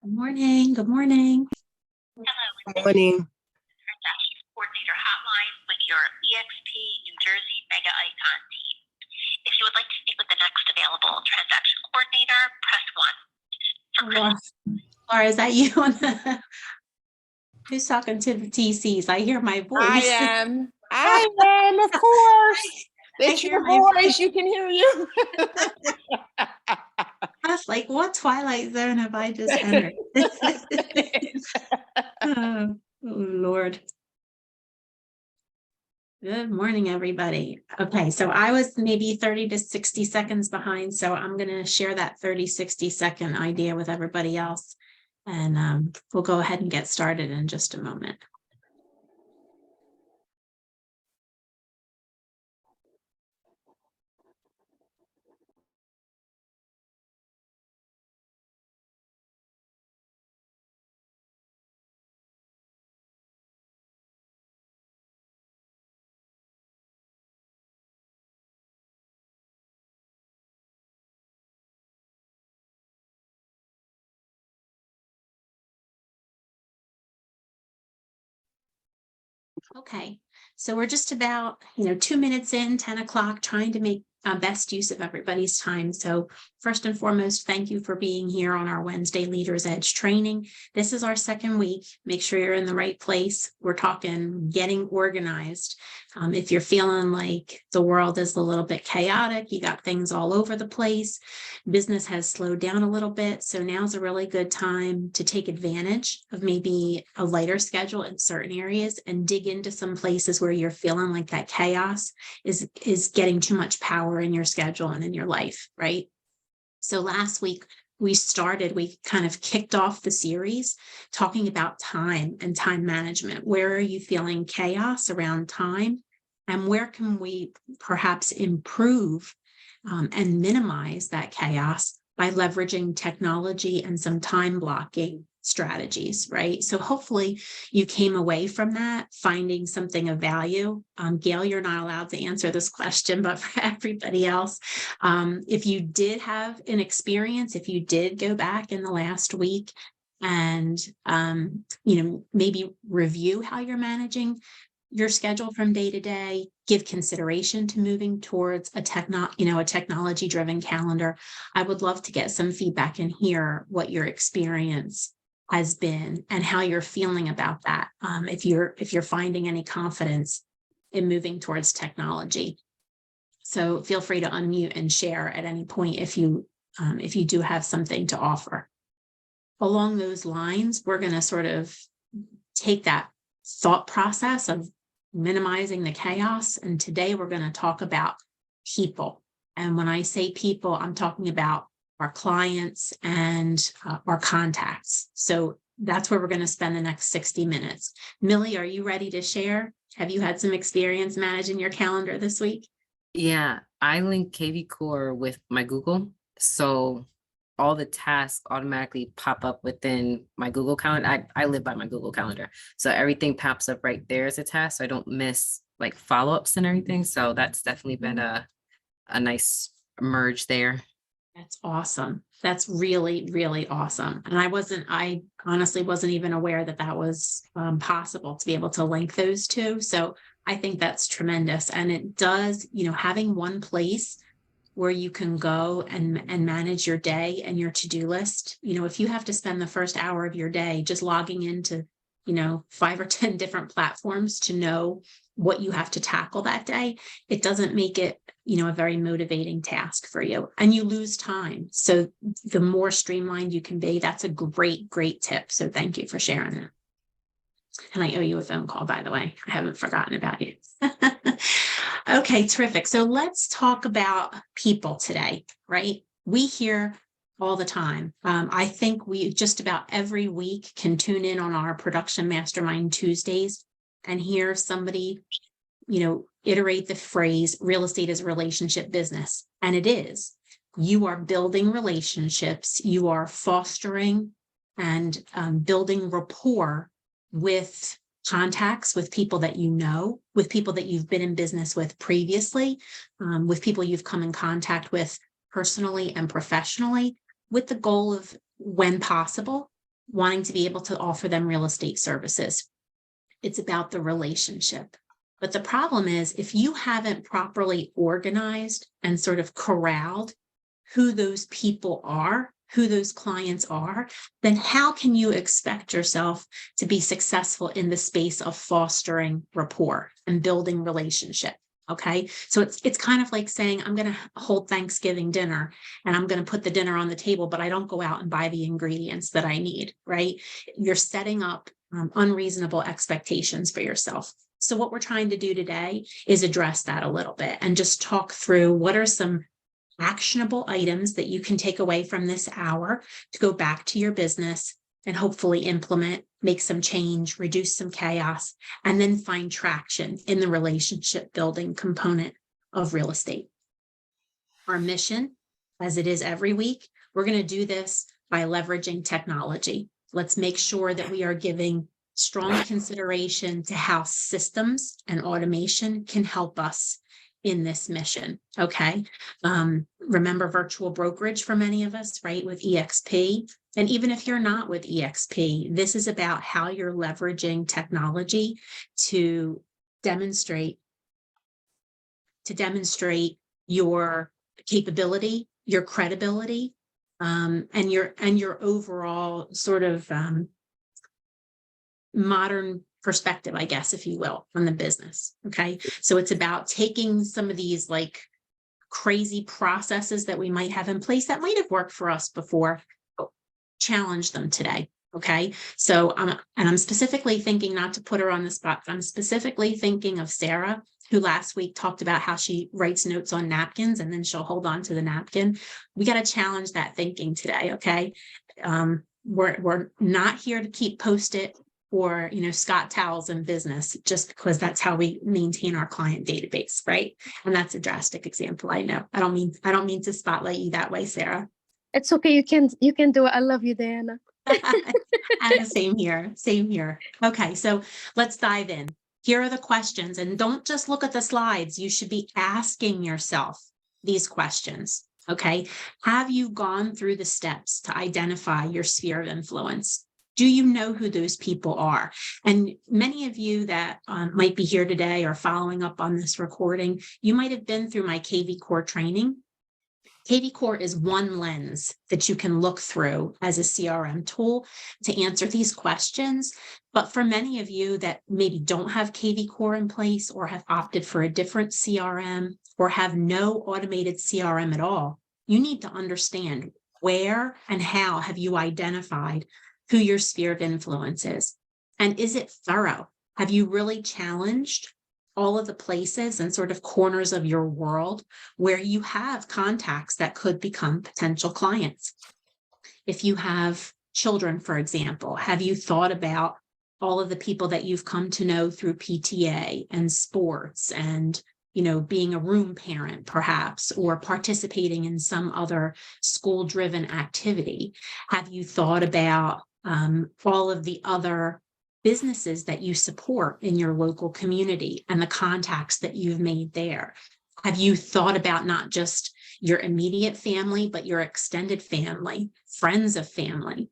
Good morning. Good morning. Hello, Good morning. Transaction Coordinator Hotline with your eXp New Jersey Mega Icon team. If you would like to speak with the next available transaction coordinator, press 1. Laura, is that you on the who's talking to the TCs? I hear my voice. I am, of course. It's hear your my voice. You can hear you. I was like, what Twilight Zone have I just entered? Oh, Lord. Good morning, everybody. Okay, so I was maybe 30 to 60 seconds behind, so I'm going to share that 30, 60-second idea with everybody else. And we'll go ahead and get started in just a moment. Okay, so we're just about, 2 minutes in, 10 o'clock, trying to make best use of everybody's time. So first and foremost, thank you for being here on our Wednesday Leaders Edge training. This is our second week. Make sure you're in the right place. We're talking getting organized. If you're feeling like the world is a little bit chaotic, you got things all over the place, business has slowed down a little bit. So now's a really good time to take advantage of maybe a lighter schedule in certain areas and dig into some places where you're feeling like that chaos is getting too much power in your schedule and in your life, right? So last week we kind of kicked off the series talking about time and time management. Where are you feeling chaos around time? And where can we perhaps improve and minimize that chaos by leveraging technology and some time blocking strategies, right? So hopefully you came away from that finding something of value. Gail, you're not allowed to answer this question, but for everybody else, if you did have an experience, if you did go back in the last week and, maybe review how you're managing your schedule from day to day, give consideration to moving towards a technology driven calendar. I would love to get some feedback and hear what your experience has been and how you're feeling about that. If you're finding any confidence in moving towards technology. So feel free to unmute and share at any point if you do have something to offer. Along those lines, we're going to sort of take that thought process of minimizing the chaos. And today we're going to talk about people. And when I say people, I'm talking about our clients and our contacts. So that's where we're going to spend the next 60 minutes. Millie, are you ready to share? Have you had some experience managing your calendar this week? Yeah, I link KV Core with my Google. So all the tasks automatically pop up within my Google Calendar. I live by my Google Calendar. So everything pops up right there as a task. So I don't miss like follow-ups and everything. So that's definitely been a nice merge there. That's awesome. That's really, really awesome. And I honestly wasn't even aware that was possible to be able to link those two. So I think that's tremendous. And it does, having one place where you can go and manage your day and your to-do list. If you have to spend the first hour of your day just logging into, 5 or 10 different platforms to know what you have to tackle that day, it doesn't make it, a very motivating task for you, and you lose time. So the more streamlined you can be, that's a great, great tip. So thank you for sharing that. And I owe you a phone call, by the way. I haven't forgotten about you. Okay, terrific. So let's talk about people today, right? We hear all the time. I think we just about every week can tune in on our Production Mastermind Tuesdays and hear somebody, iterate the phrase, real estate is a relationship business. And it is. You are building relationships. You are fostering and building rapport with contacts, with people that you know, with people that you've been in business with previously, with people you've come in contact with personally and professionally, with the goal of, when possible, wanting to be able to offer them real estate services. It's about the relationship. But the problem is, if you haven't properly organized and sort of corralled who those people are, who those clients are, then how can you expect yourself to be successful in the space of fostering rapport and building relationship? Okay. So it's kind of like saying, I'm going to hold Thanksgiving dinner and I'm going to put the dinner on the table, but I don't go out and buy the ingredients that I need, right? You're setting up unreasonable expectations for yourself. So what we're trying to do today is address that a little bit and just talk through what are some actionable items that you can take away from this hour to go back to your business and hopefully implement, make some change, reduce some chaos, and then find traction in the relationship building component of real estate. Our mission, as it is every week, we're going to do this by leveraging technology. Let's make sure that we are giving strong consideration to how systems and automation can help us in this mission. Okay. Remember virtual brokerage for many of us, right? With EXP. And even if you're not with EXP, this is about how you're leveraging technology to demonstrate your capability, your credibility, and your overall sort of modern perspective, I guess, if you will, on the business. Okay. So it's about taking some of these like crazy processes that we might have in place that might have worked for us before, challenge them today. Okay. So, I'm specifically thinking, not to put her on the spot, but I'm specifically thinking of Sarah, who last week talked about how she writes notes on napkins and then she'll hold on to the napkin. We got to challenge that thinking today. Okay. We're not here to keep Post-it or, Scott towels in business, just because that's how we maintain our client database, right? And that's a drastic example. I know. I don't mean to spotlight you that way, Sarah. It's okay. You can do it. I love you, Diana. And same here. Okay, so let's dive in. Here are the questions, and don't just look at the slides. You should be asking yourself these questions. Okay, have you gone through the steps to identify your sphere of influence? Do you know who those people are? And many of you that might be here today or following up on this recording, you might have been through my KV Core training. KV Core is one lens that you can look through as a CRM tool to answer these questions. But for many of you that maybe don't have KV Core in place or have opted for a different CRM or have no automated CRM at all, you need to understand where and how have you identified who your sphere of influence is. And is it thorough? Have you really challenged all of the places and sort of corners of your world where you have contacts that could become potential clients? If you have children, for example, have you thought about all of the people that you've come to know through PTA and sports and, being a room parent perhaps, or participating in some other school-driven activity? Have you thought about all of the other businesses that you support in your local community and the contacts that you've made there? Have you thought about not just your immediate family, but your extended family, friends of family?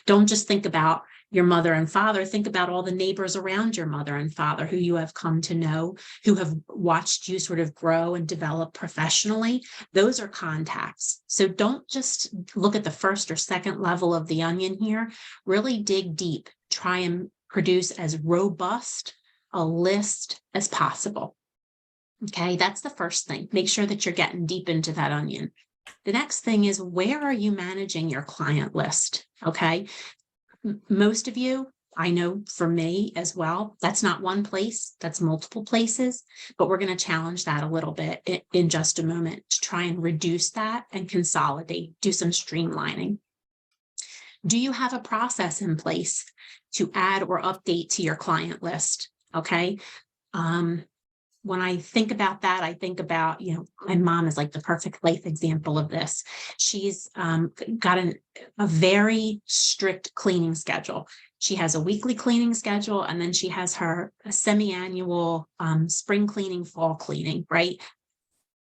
Don't just think about your mother and father, think about all the neighbors around your mother and father who you have come to know, who have watched you sort of grow and develop professionally. Those are contacts. So don't just look at the first or second level of the onion here. Really dig deep, try and produce as robust a list as possible. Okay, that's the first thing. Make sure that you're getting deep into that onion. The next thing is, where are you managing your client list? Okay, most of you, I know for me as well, that's not one place, that's multiple places, but we're going to challenge that a little bit in just a moment to try and reduce that and consolidate, do some streamlining. Do you have a process in place to add or update to your client list? Okay. When I think about that, I think about, my mom is like the perfect life example of this. She's got a very strict cleaning schedule. She has a weekly cleaning schedule, and then she has her semi-annual spring cleaning, fall cleaning, right?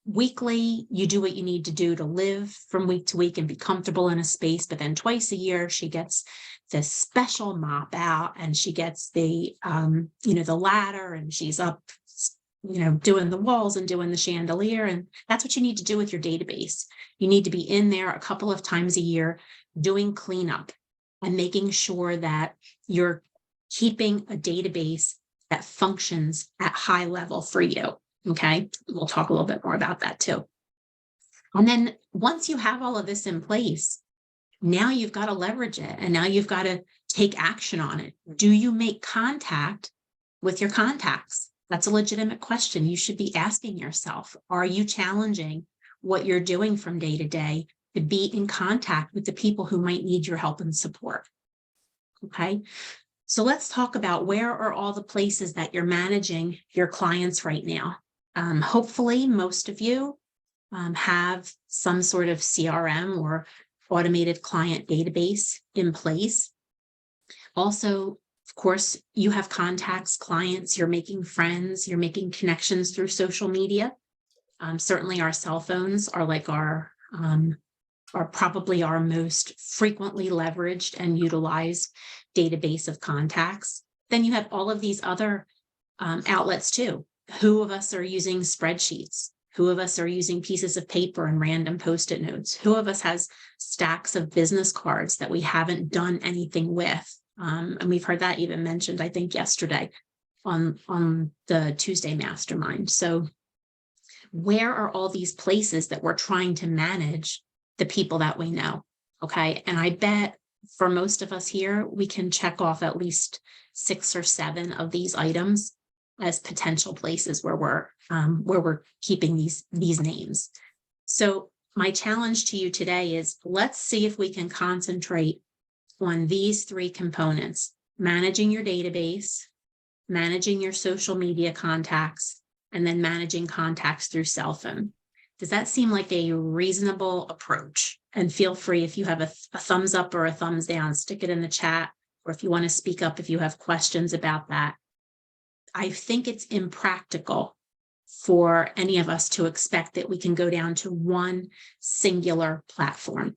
weekly, you do what you need to do to live from week to week and be comfortable in a space. But then twice a year, she gets this special mop out, and she gets the, the ladder, and she's up, doing the walls and doing the chandelier. And that's what you need to do with your database. You need to be in there a couple of times a year doing cleanup and making sure that you're keeping a database that functions at high level for you. Okay, we'll talk a little bit more about that too. And then once you have all of this in place, now you've got to leverage it, and now you've got to take action on it. Do you make contact with your contacts? That's a legitimate question you should be asking yourself. Are you challenging what you're doing from day to day to be in contact with the people who might need your help and support? Okay, so let's talk about where are all the places that you're managing your clients right now. Hopefully, most of you have some sort of CRM or automated client database in place. Also, of course, you have contacts, clients, you're making friends, you're making connections through social media. Certainly our cell phones are like are probably our most frequently leveraged and utilized database of contacts. Then you have all of these other outlets too. Who of us are using spreadsheets? Who of us are using pieces of paper and random Post-it notes? Who of us has stacks of business cards that we haven't done anything with? And we've heard that even mentioned, I think, yesterday on the Tuesday Mastermind. So where are all these places that we're trying to manage the people that we know? Okay. And I bet for most of us here, we can check off at least 6 or 7 of these items as potential places where we're keeping these names. So my challenge to you today is, let's see if we can concentrate on these 3 components: managing your database, managing your social media contacts, and then managing contacts through cell phone. Does that seem like a reasonable approach? And feel free, if you have a thumbs up or a thumbs down, stick it in the chat, or if you want to speak up, if you have questions about that. I think it's impractical for any of us to expect that we can go down to one singular platform,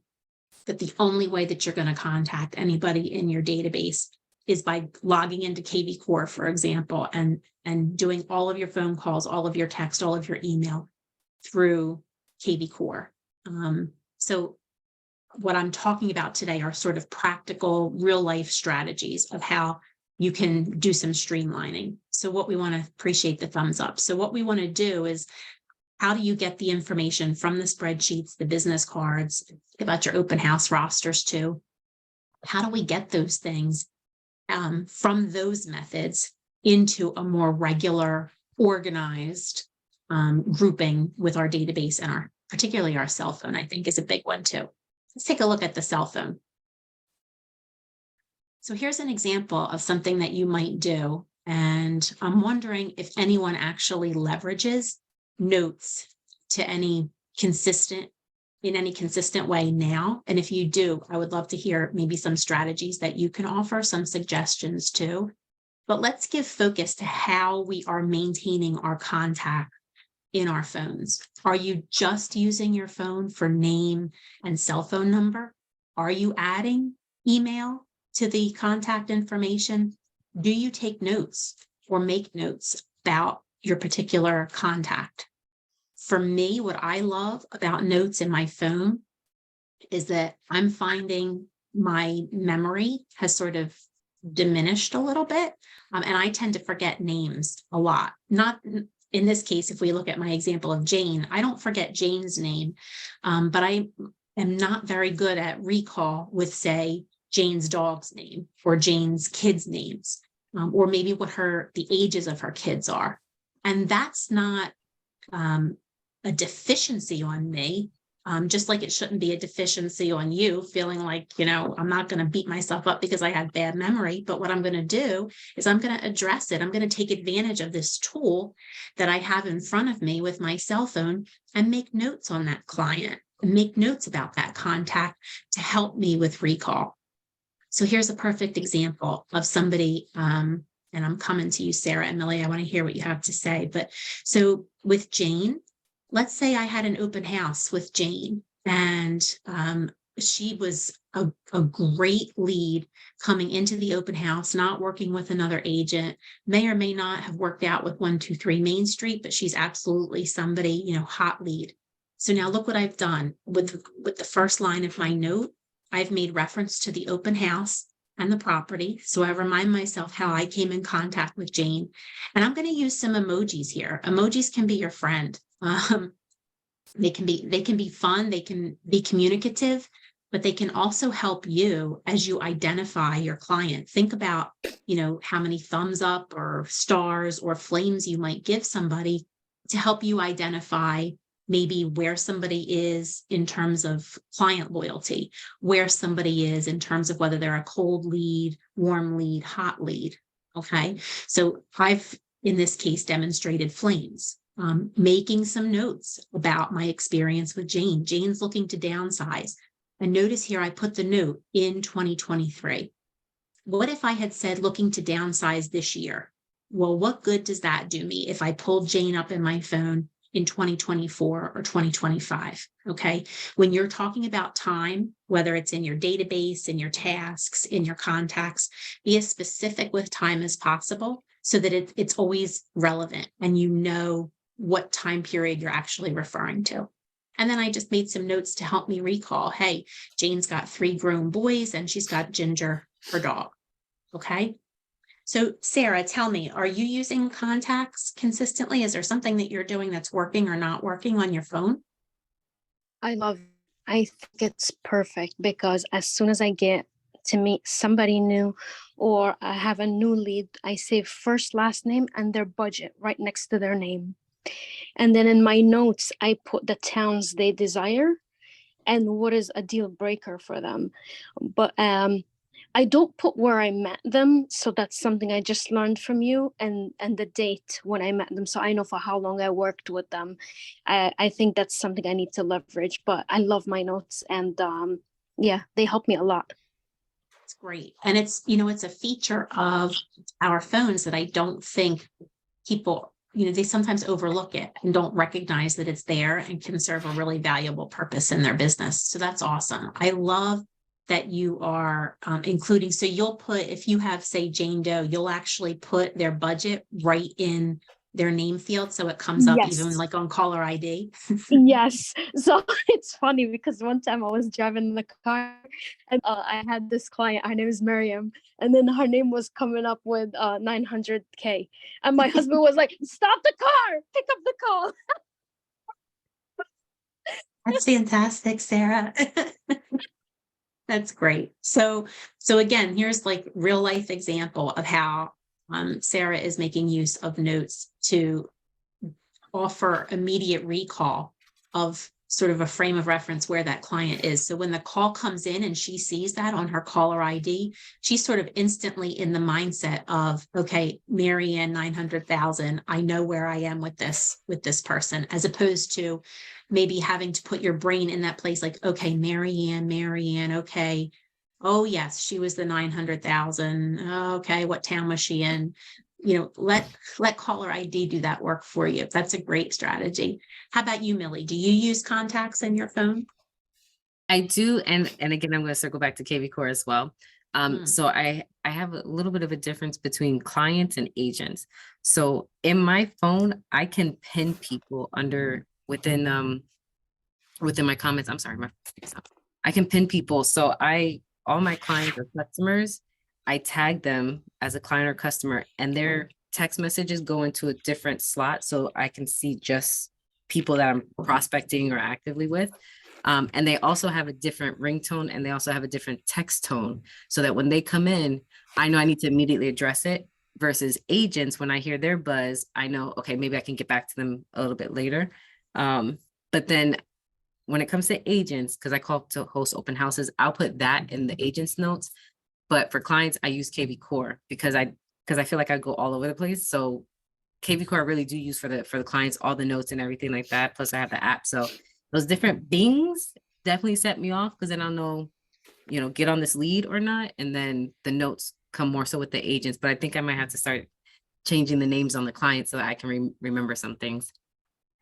that the only way that you're going to contact anybody in your database is by logging into KV Core, for example, and doing all of your phone calls, all of your text, all of your email through KV Core. So what I'm talking about today are sort of practical, real life strategies of how you can do some streamlining. So what we want to appreciate the thumbs up. So what we want to do is, how do you get the information from the spreadsheets, the business cards, about your open house rosters too? How do we get those things from those methods into a more regular, organized grouping with our database, and particularly our cell phone, I think is a big one too. Let's take a look at the cell phone. So here's an example of something that you might do. And I'm wondering if anyone actually leverages notes in any consistent way now. And if you do, I would love to hear maybe some strategies that you can offer, some suggestions too. But let's give focus to how we are maintaining our contact in our phones. Are you just using your phone for name and cell phone number? Are you adding email to the contact information? Do you take notes or make notes about your particular contact? For me, what I love about notes in my phone is that I'm finding my memory has sort of diminished a little bit. And I tend to forget names a lot. Not in this case, if we look at my example of Jane, I don't forget Jane's name, but I am not very good at recall with, say, Jane's dog's name or Jane's kids' names, or maybe what the ages of her kids are. And that's not a deficiency on me, just like it shouldn't be a deficiency on you, feeling like, I'm not going to beat myself up because I had bad memory. But what I'm going to do is I'm going to address it. I'm going to take advantage of this tool that I have in front of me with my cell phone and make notes on that client and make notes about that contact to help me with recall. So here's a perfect example of somebody, and I'm coming to you, Sarah and Millie, I want to hear what you have to say. But so with Jane, let's say I had an open house with Jane and she was a great lead coming into the open house, not working with another agent, may or may not have worked out with 123 Main Street, but she's absolutely somebody, you know, hot lead. So now look what I've done with the first line of my note. I've made reference to the open house and the property. So I remind myself how I came in contact with Jane. And I'm going to use some emojis here. Emojis can be your friend. They can be fun, they can be communicative, but they can also help you as you identify your client. Think about, you know, how many thumbs up or stars or flames you might give somebody to help you identify maybe where somebody is in terms of client loyalty, where somebody is in terms of whether they're a cold lead, warm lead, hot lead. Okay. So I've, in this case, demonstrated flames, making some notes about my experience with Jane. Jane's looking to downsize. And notice here, I put the note in 2023. What if I had said looking to downsize this year? Well, what good does that do me if I pulled Jane up in my phone in 2024 or 2025? Okay. When you're talking about time, whether it's in your database, in your tasks, in your contacts, be as specific with time as possible so that it's always relevant and you know what time period you're actually referring to. And then I just made some notes to help me recall, hey, Jane's got 3 grown boys and she's got Ginger, her dog. Okay. So Sarah, tell me, are you using contacts consistently? Is there something that you're doing that's working or not working on your phone? I think it's perfect because as soon as I get to meet somebody new or I have a new lead, I say first, last name and their budget right next to their name. And then in my notes, I put the towns they desire and what is a deal breaker for them. But I don't put where I met them. So that's something I just learned from you and the date when I met them. So I know for how long I worked with them. I think that's something I need to leverage, but I love my notes and yeah, they help me a lot. It's great. And it's, you know, it's a feature of our phones that I don't think people, you know, they sometimes overlook it and don't recognize that it's there and can serve a really valuable purpose in their business. So that's awesome. I love that you are including, so you'll put, if you have, say, Jane Doe, you'll actually put their budget right in their name field. So it comes up Yes. even like on caller ID. Yes. So it's funny because one time I was driving in the car and I had this client, her name is Miriam, and then her name was coming up with 900K. And my husband was like, stop the car, pick up the call. That's fantastic, Sarah. That's great. So again, here's like real life example of how Sarah is making use of notes to offer immediate recall of sort of a frame of reference where that client is. So when the call comes in and she sees that on her caller ID, she's sort of instantly in the mindset of, okay, Marianne, 900,000. I know where I am with this person, as opposed to maybe having to put your brain in that place like, okay, Marianne, okay. Oh yes, she was the 900,000. Okay, what town was she in? You know, let caller ID do that work for you. That's a great strategy. How about you, Millie? Do you use contacts in your phone? I do, and again, I'm going to circle back to KV Core as well. So I have a little bit of a difference between clients and agents. So in my phone, I can pin people within my comments. I'm sorry, I can pin people. So all my clients or customers, I tag them as a client or customer, and their text messages go into a different slot so I can see just people that I'm prospecting or actively with. And they also have a different ringtone and they also have a different text tone so that when they come in, I know I need to immediately address it, versus agents, when I hear their buzz, I know, okay, maybe I can get back to them a little bit later. But then when it comes to agents, because I call to host open houses, I'll put that in the agent's notes. But for clients, I use KV Core because I feel like I go all over the place. So KV Core I really do use for the clients, all the notes and everything like that. Plus I have the app. So those different bings definitely set me off because then I'll know, you know, get on this lead or not. And then the notes come more so with the agents. But I think I might have to start changing the names on the clients so that I can remember some things.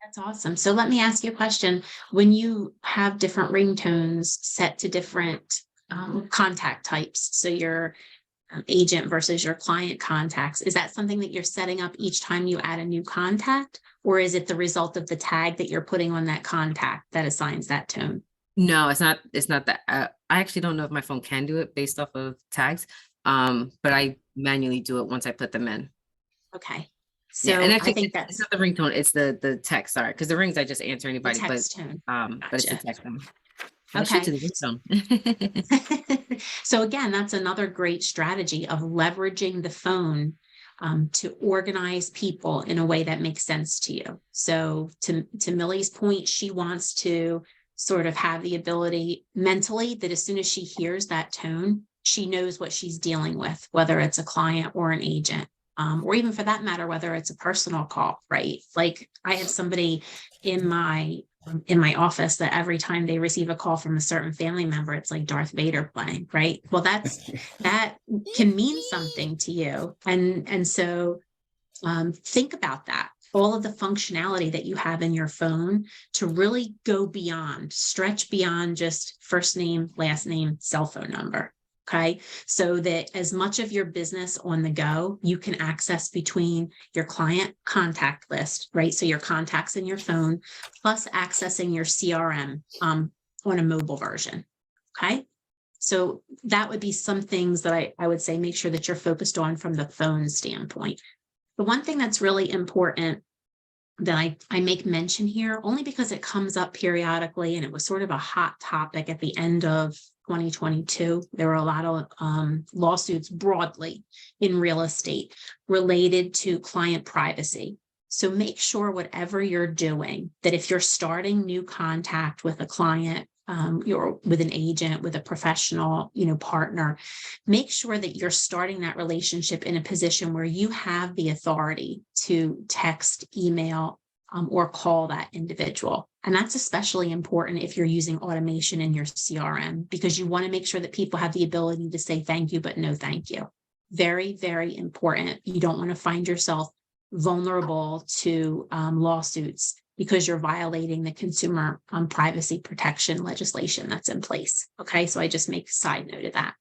That's awesome. So let me ask you a question. When you have different ringtones set to different contact types, so your agent versus your client contacts, is that something that you're setting up each time you add a new contact? Or is it the result of the tag that you're putting on that contact that assigns that tone? No, it's not that. I actually don't know if my phone can do it based off of tags. But I manually do it once I put them in. Okay. Yeah, and So I actually, think it's that's not the ringtone, it's the text, sorry, because the rings I just answer the anybody, but text tone. but it's the Gotcha. text. I should Okay. do the ringtone. So again, that's another great strategy of leveraging the phone to organize people in a way that makes sense to you. So to Millie's point, she wants to sort of have the ability mentally that as soon as she hears that tone, she knows what she's dealing with, whether it's a client or an agent. Or even for that matter, whether it's a personal call, right? Like I have somebody in my office that every time they receive a call from a certain family member, it's like Darth Vader playing, right? Well, that can mean something to you. And so think about that. All of the functionality that you have in your phone to really go beyond, stretch beyond just first name, last name, cell phone number. Okay. So that as much of your business on the go, you can access between your client contact list, right? So your contacts in your phone, plus accessing your CRM on a mobile version. Okay. So that would be some things that I would say make sure that you're focused on from the phone standpoint. The one thing that's really important that I make mention here, only because it comes up periodically and it was sort of a hot topic at the end of 2022. There were a lot of lawsuits broadly in real estate related to client privacy. So make sure whatever you're doing, that if you're starting new contact with a client, you're with an agent, with a professional, partner, make sure that you're starting that relationship in a position where you have the authority to text, email, or call that individual. And that's especially important if you're using automation in your CRM, because you want to make sure that people have the ability to say thank you, but no thank you. Very, very important. You don't want to find yourself vulnerable to lawsuits because you're violating the consumer privacy protection legislation that's in place. Okay, so I just make a side note of that.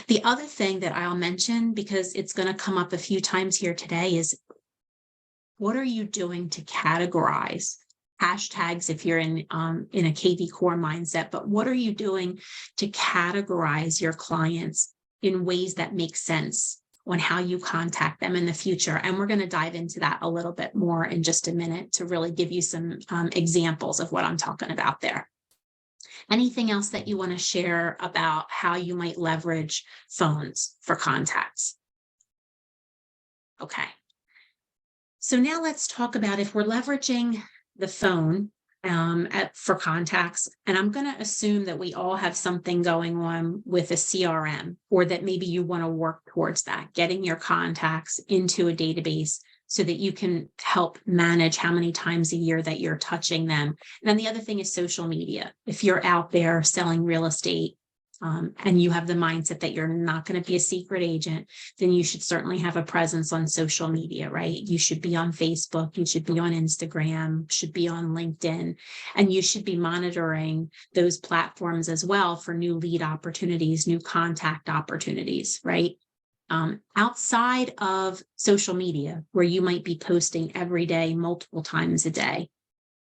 The other thing that I'll mention, because it's going to come up a few times here today, is what are you doing to categorize hashtags if you're in a KV Core mindset, but what are you doing to categorize your clients in ways that make sense on how you contact them in the future? And we're going to dive into that a little bit more in just a minute to really give you some examples of what I'm talking about there. Anything else that you want to share about how you might leverage phones for contacts? Okay. So now let's talk about if we're leveraging the phone for contacts, and I'm going to assume that we all have something going on with a CRM, or that maybe you want to work towards that, getting your contacts into a database so that you can help manage how many times a year that you're touching them. And then the other thing is social media. If you're out there selling real estate, and you have the mindset that you're not going to be a secret agent, then you should certainly have a presence on social media, right? You should be on Facebook, you should be on Instagram, should be on LinkedIn, and you should be monitoring those platforms as well for new lead opportunities, new contact opportunities, right? Outside of social media, where you might be posting every day, multiple times a day,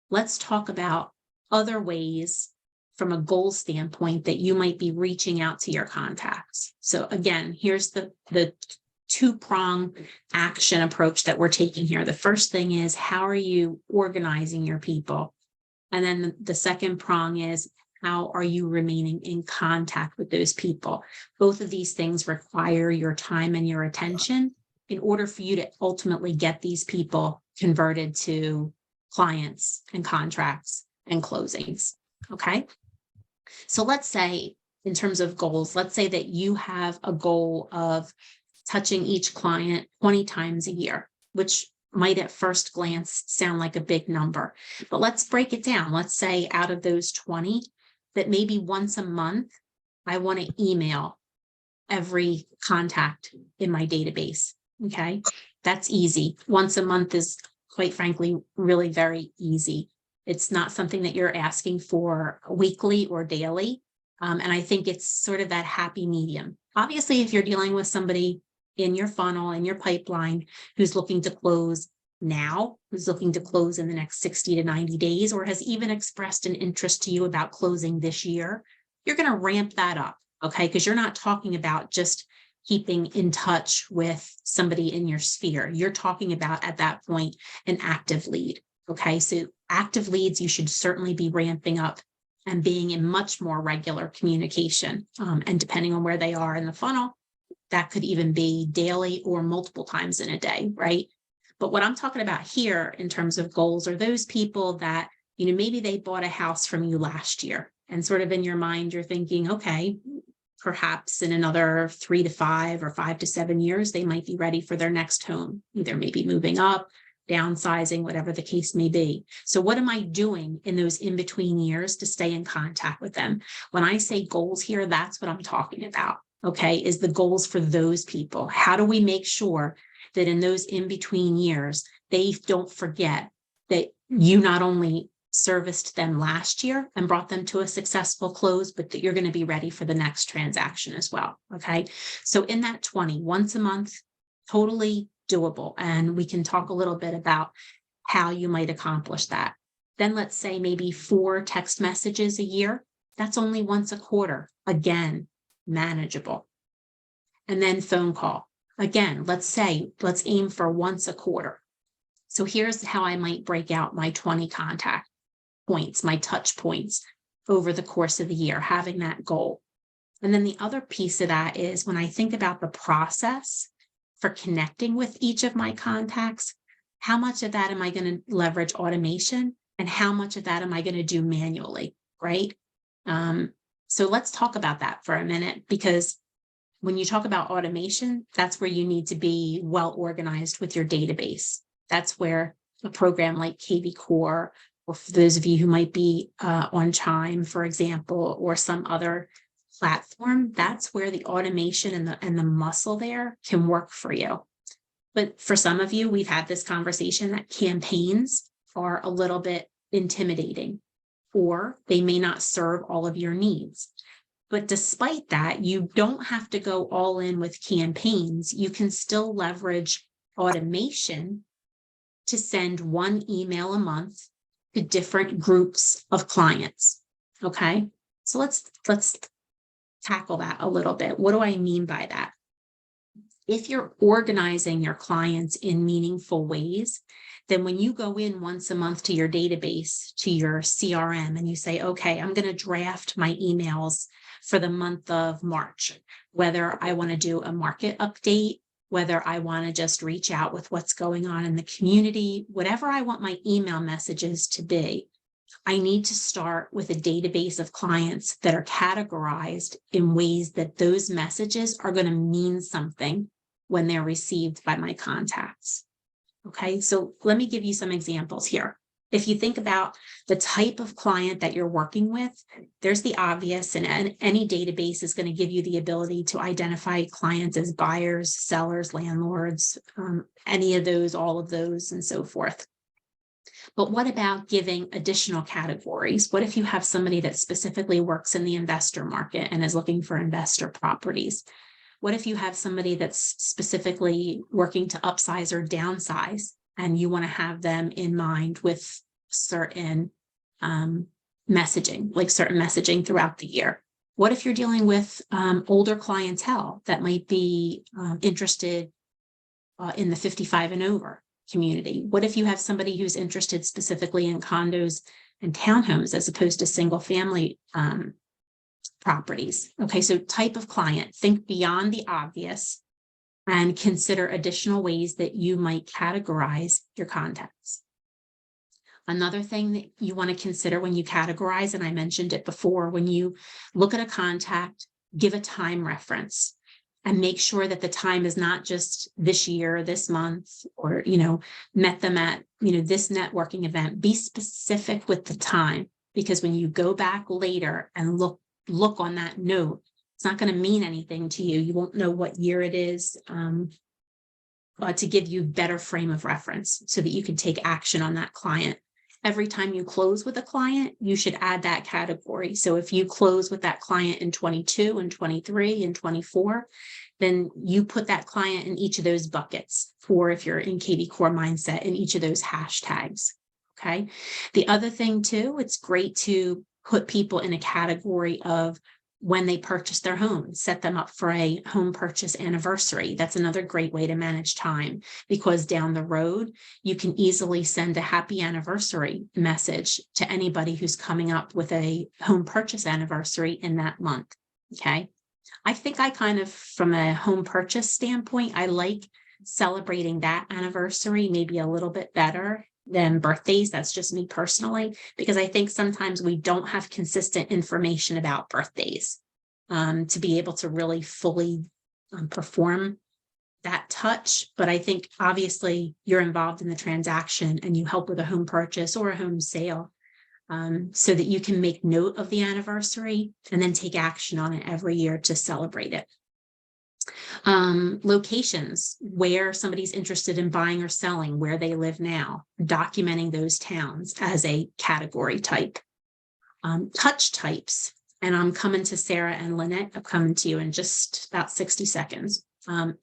let's talk about other ways from a goal standpoint that you might be reaching out to your contacts. So again, here's the two-prong action approach that we're taking here. The first thing is, how are you organizing your people? And then the second prong is, how are you remaining in contact with those people? Both of these things require your time and your attention in order for you to ultimately get these people converted to clients and contracts and closings. Okay. So let's say, in terms of goals, let's say that you have a goal of touching each client 20 times a year, which might at first glance sound like a big number, but let's break it down. Let's say out of those 20, that maybe once a month, I want to email every contact in my database. Okay, that's easy. Once a month is quite frankly, really very easy. It's not something that you're asking for weekly or daily. And I think it's sort of that happy medium. Obviously, if you're dealing with somebody in your funnel, in your pipeline, who's looking to close now, who's looking to close in the next 60 to 90 days, or has even expressed an interest to you about closing this year, you're going to ramp that up, okay? Because you're not talking about just keeping in touch with somebody in your sphere. You're talking about, at that point, an active lead, okay? So active leads, you should certainly be ramping up and being in much more regular communication. And depending on where they are in the funnel, that could even be daily or multiple times in a day, right? But what I'm talking about here in terms of goals are those people that, you know, maybe they bought a house from you last year and sort of in your mind, you're thinking, okay, perhaps in another 3 to 5 or 5 to 7 years, they might be ready for their next home, either maybe moving up, downsizing, whatever the case may be. So what am I doing in those in-between years to stay in contact with them? When I say goals here, that's what I'm talking about, okay, is the goals for those people. How do we make sure that in those in-between years, they don't forget that you not only serviced them last year and brought them to a successful close, but that you're going to be ready for the next transaction as well, okay? So in that 20, once a month, totally doable. And we can talk a little bit about how you might accomplish that. Then let's say maybe 4 text messages a year. That's only once a quarter. Again, manageable. And then phone call. Again, let's aim for once a quarter. So here's how I might break out my 20 contact points, my touch points over the course of the year, having that goal. And then the other piece of that is when I think about the process for connecting with each of my contacts, how much of that am I going to leverage automation and how much of that am I going to do manually, right? So let's talk about that for a minute, because when you talk about automation, that's where you need to be well organized with your database. That's where a program like kvCORE, or for those of you who might be on Chime, for example, or some other platform, that's where the automation and the muscle there can work for you. But for some of you, we've had this conversation that campaigns are a little bit intimidating, or they may not serve all of your needs. But despite that, you don't have to go all in with campaigns. You can still leverage automation to send one email a month to different groups of clients. Okay, so let's tackle that a little bit. What do I mean by that? If you're organizing your clients in meaningful ways, then when you go in once a month to your database, to your CRM, and you say, okay, I'm going to draft my emails for the month of March, whether I want to do a market update, whether I want to just reach out with what's going on in the community, whatever I want my email messages to be, I need to start with a database of clients that are categorized in ways that those messages are going to mean something when they're received by my contacts. Okay, so let me give you some examples here. If you think about the type of client that you're working with, there's the obvious, and any database is going to give you the ability to identify clients as buyers, sellers, landlords, any of those, all of those, and so forth. But what about giving additional categories? What if you have somebody that specifically works in the investor market and is looking for investor properties? What if you have somebody that's specifically working to upsize or downsize, and you want to have them in mind with certain messaging, like certain messaging throughout the year? What if you're dealing with older clientele that might be interested in the 55 and over community? What if you have somebody who's interested specifically in condos and townhomes as opposed to single family properties? Okay, so type of client, think beyond the obvious and consider additional ways that you might categorize your contacts. Another thing that you want to consider when you categorize, and I mentioned it before, when you look at a contact, give a time reference and make sure that the time is not just this year, this month, or, met them at, this networking event. Be specific with the time, because when you go back later and look on that note, it's not going to mean anything to you. You won't know what year it is. to give you better frame of reference so that you can take action on that client. Every time you close with a client, you should add that category. So if you close with that client in 22 and 23 and 24, then you put that client in each of those buckets, for if you're in KV Core mindset, in each of those hashtags. Okay. The other thing too, it's great to put people in a category of when they purchase their home, set them up for a home purchase anniversary. That's another great way to manage time, because down the road, you can easily send a happy anniversary message to anybody who's coming up with a home purchase anniversary in that month. Okay. I think I kind of, from a home purchase standpoint, I like celebrating that anniversary maybe a little bit better than birthdays. That's just me personally, because I think sometimes we don't have consistent information about birthdays to be able to really fully perform that touch. But I think obviously you're involved in the transaction and you help with a home purchase or a home sale, so that you can make note of the anniversary and then take action on it every year to celebrate it. Locations where somebody's interested in buying or selling, where they live now, documenting those towns as a category type. Touch types, and I'm coming to Sarah and Lynette. I'm coming to you in just about 60 seconds.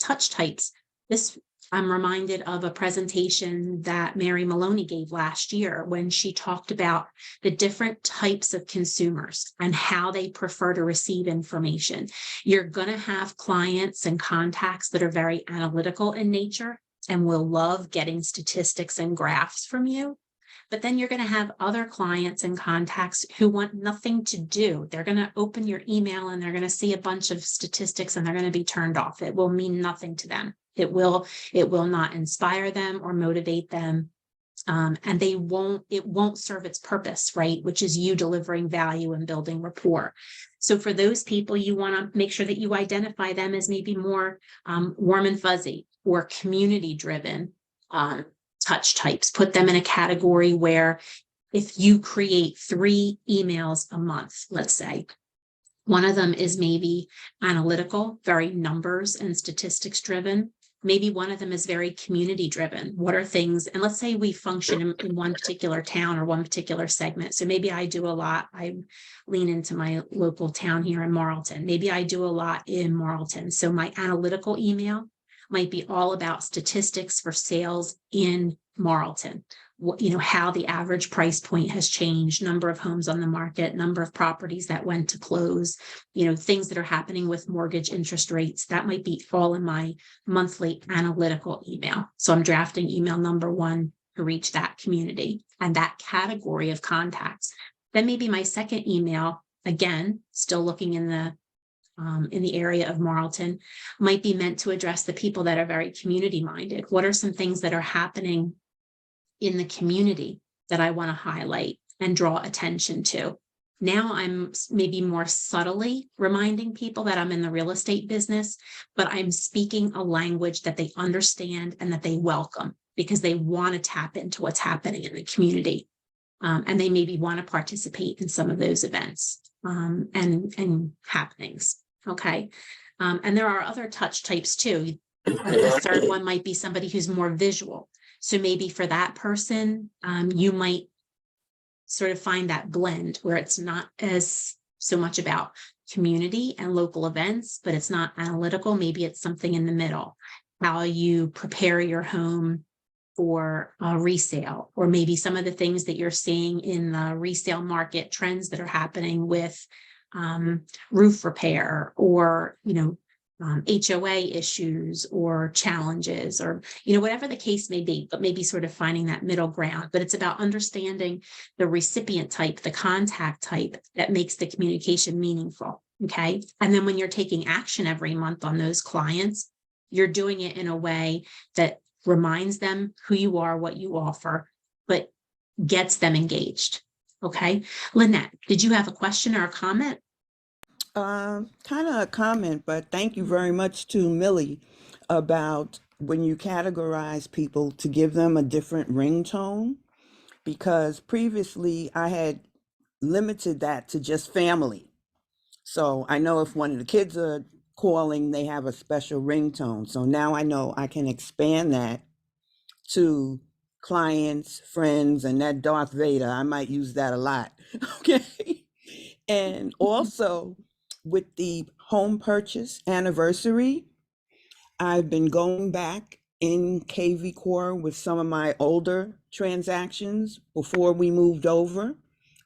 Touch types. This, I'm reminded of a presentation that Mary Maloney gave last year when she talked about the different types of consumers and how they prefer to receive information. You're going to have clients and contacts that are very analytical in nature and will love getting statistics and graphs from you. But then you're going to have other clients and contacts who want nothing to do. They're going to open your email and they're going to see a bunch of statistics and they're going to be turned off. It will mean nothing to them. It will not inspire them or motivate them. And it won't serve its purpose, right? Which is you delivering value and building rapport. So for those people, you want to make sure that you identify them as maybe more warm and fuzzy or community driven touch types. Put them in a category where if you create 3 emails a month, let's say, one of them is maybe analytical, very numbers and statistics driven. Maybe one of them is very community driven. What are things, and let's say we function in one particular town or one particular segment. So maybe I do a lot, I lean into my local town here in Marlton. Maybe I do a lot in Marlton. So my analytical email might be all about statistics for sales in Marlton. How the average price point has changed, number of homes on the market, number of properties that went to close, things that are happening with mortgage interest rates. That might be all in my monthly analytical email. So I'm drafting email number 1 to reach that community and that category of contacts. Then maybe my second email, again, still looking in the area of Marlton, might be meant to address the people that are very community minded. What are some things that are happening in the community that I want to highlight and draw attention to? Now I'm maybe more subtly reminding people that I'm in the real estate business, but I'm speaking a language that they understand and that they welcome because they want to tap into what's happening in the community. And they maybe want to participate in some of those events and happenings. Okay. And there are other touch types too. The third one might be somebody who's more visual. So maybe for that person, you might sort of find that blend where it's not as so much about community and local events, but it's not analytical. Maybe it's something in the middle, how you prepare your home for a resale, or maybe some of the things that you're seeing in the resale market trends that are happening with roof repair or, HOA issues or challenges or, whatever the case may be, but maybe sort of finding that middle ground. But it's about understanding the recipient type, the contact type that makes the communication meaningful. Okay. And then when you're taking action every month on those clients, you're doing it in a way that reminds them who you are, what you offer, but gets them engaged. Okay. Lynette, did you have a question or a comment? Kind of a comment, but thank you very much to Millie about when you categorize people to give them a different ringtone, because previously I had limited that to just family. So I know if one of the kids are calling, they have a special ringtone. So now I know I can expand that to clients, friends, and that Darth Vader, I might use that a lot. Okay. And also with the home purchase anniversary, I've been going back in KV Core with some of my older transactions before we moved over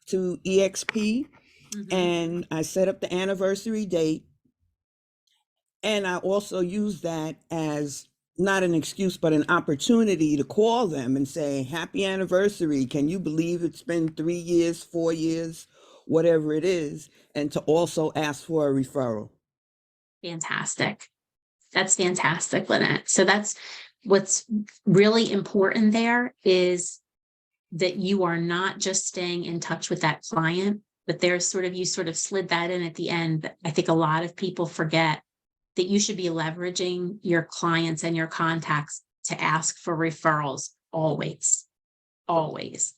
to EXP. Mhm. And I set up the anniversary date. And I also use that as not an excuse, but an opportunity to call them and say, happy anniversary. Can you believe it's been 3 years, 4 years, whatever it is? And to also ask for a referral. Fantastic. That's fantastic, Lynette. So that's what's really important there is that you are not just staying in touch with that client, but there's sort of, you sort of slid that in at the end. But I think a lot of people forget that you should be leveraging your clients and your contacts to ask for referrals always, always.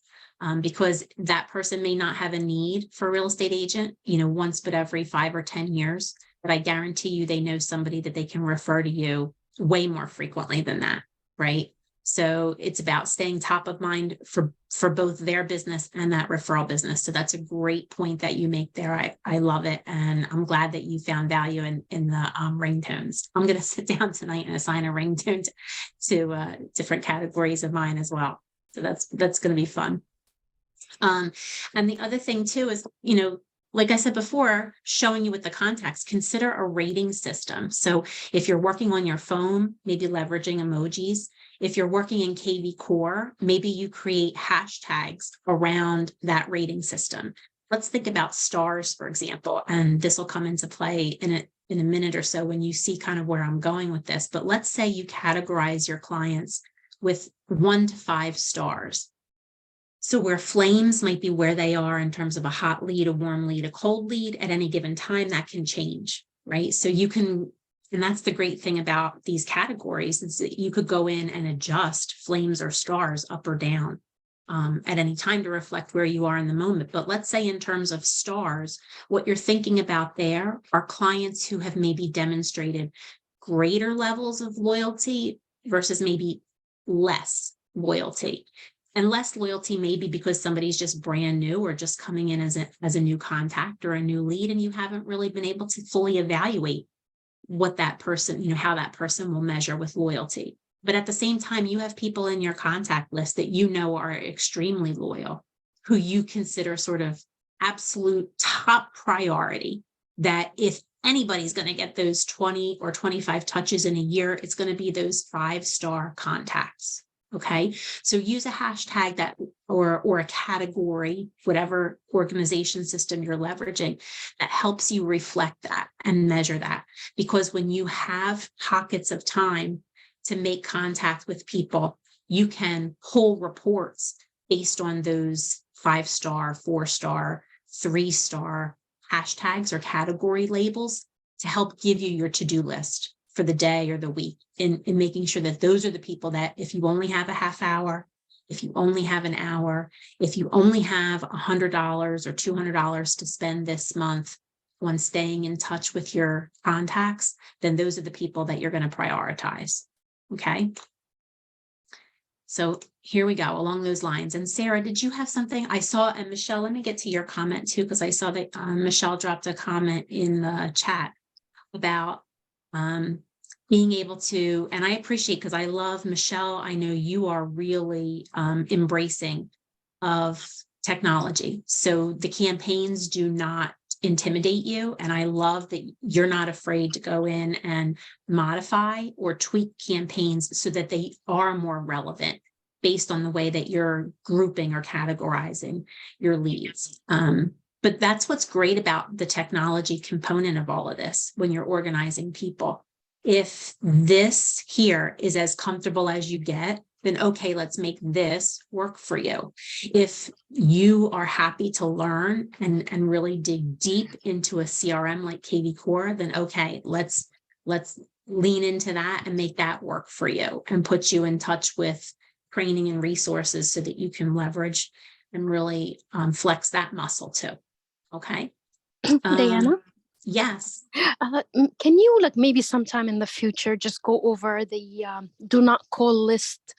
Because that person may not have a need for a real estate agent, once, but every 5 or 10 years. But I guarantee you, they know somebody that they can refer to you way more frequently than that, right? So it's about staying top of mind for both their business and that referral business. So that's a great point that you make there. I love it. And I'm glad that you found value in the ringtones. I'm going to sit down tonight and assign a ringtone to different categories of mine as well. So that's going to be fun. And the other thing too is, like I said before, showing you with the contacts, consider a rating system. So if you're working on your phone, maybe leveraging emojis. If you're working in KV Core, maybe you create hashtags around that rating system. Let's think about stars, for example, and this will come into play in a minute or so when you see kind of where I'm going with this. But let's say you categorize your clients with 1 to 5 stars. So where flames might be where they are in terms of a hot lead, a warm lead, a cold lead at any given time, that can change, right? So you can, and that's the great thing about these categories, is that you could go in and adjust flames or stars up or down at any time to reflect where you are in the moment. But let's say in terms of stars, what you're thinking about there are clients who have maybe demonstrated greater levels of loyalty versus maybe less loyalty. And less loyalty maybe because somebody's just brand new or just coming in as a new contact or a new lead, and you haven't really been able to fully evaluate what that person, how that person will measure with loyalty. But at the same time, you have people in your contact list that are extremely loyal, who you consider sort of absolute top priority, that if anybody's going to get those 20 or 25 touches in a year, it's going to be those 5-star contacts. Okay, so use a hashtag that or a category, whatever organization system you're leveraging, that helps you reflect that and measure that. Because when you have pockets of time to make contact with people, you can pull reports based on those 5-star, 4-star, 3-star hashtags or category labels to help give you your to-do list for the day or the week, in making sure that those are the people that, if you only have a half hour, if you only have an hour, if you only have $100 or $200 to spend this month on staying in touch with your contacts, then those are the people that you're going to prioritize. Okay. So here we go along those lines. And Sarah, did you have something I saw? And Michelle, let me get to your comment too, because I saw that Michelle dropped a comment in the chat about being able to, and I appreciate, because I love Michelle, I know you are really embracing of technology. So the campaigns do not intimidate you. And I love that you're not afraid to go in and modify or tweak campaigns so that they are more relevant based on the way that you're grouping or categorizing your leads. But that's what's great about the technology component of all of this when you're organizing people. If this here is as comfortable as you get, then okay, let's make this work for you. If you are happy to learn and really dig deep into a CRM like KV Core, then okay, let's lean into that and make that work for you and put you in touch with training and resources so that you can leverage and really flex that muscle too. Okay. Diana? Yes. Can you like maybe sometime in the future just go over the do not call list?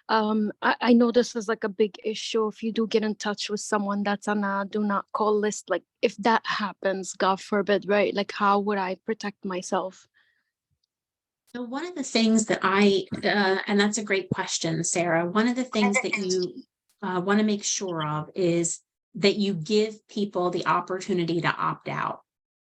I know this is like a big issue if you do get in touch with someone that's on a do not call list. Like if that happens, God forbid, right? Like how would I protect myself? So one of the things that and that's a great question, Sarah. One of the things that you want to make sure of is that you give people the opportunity to opt out.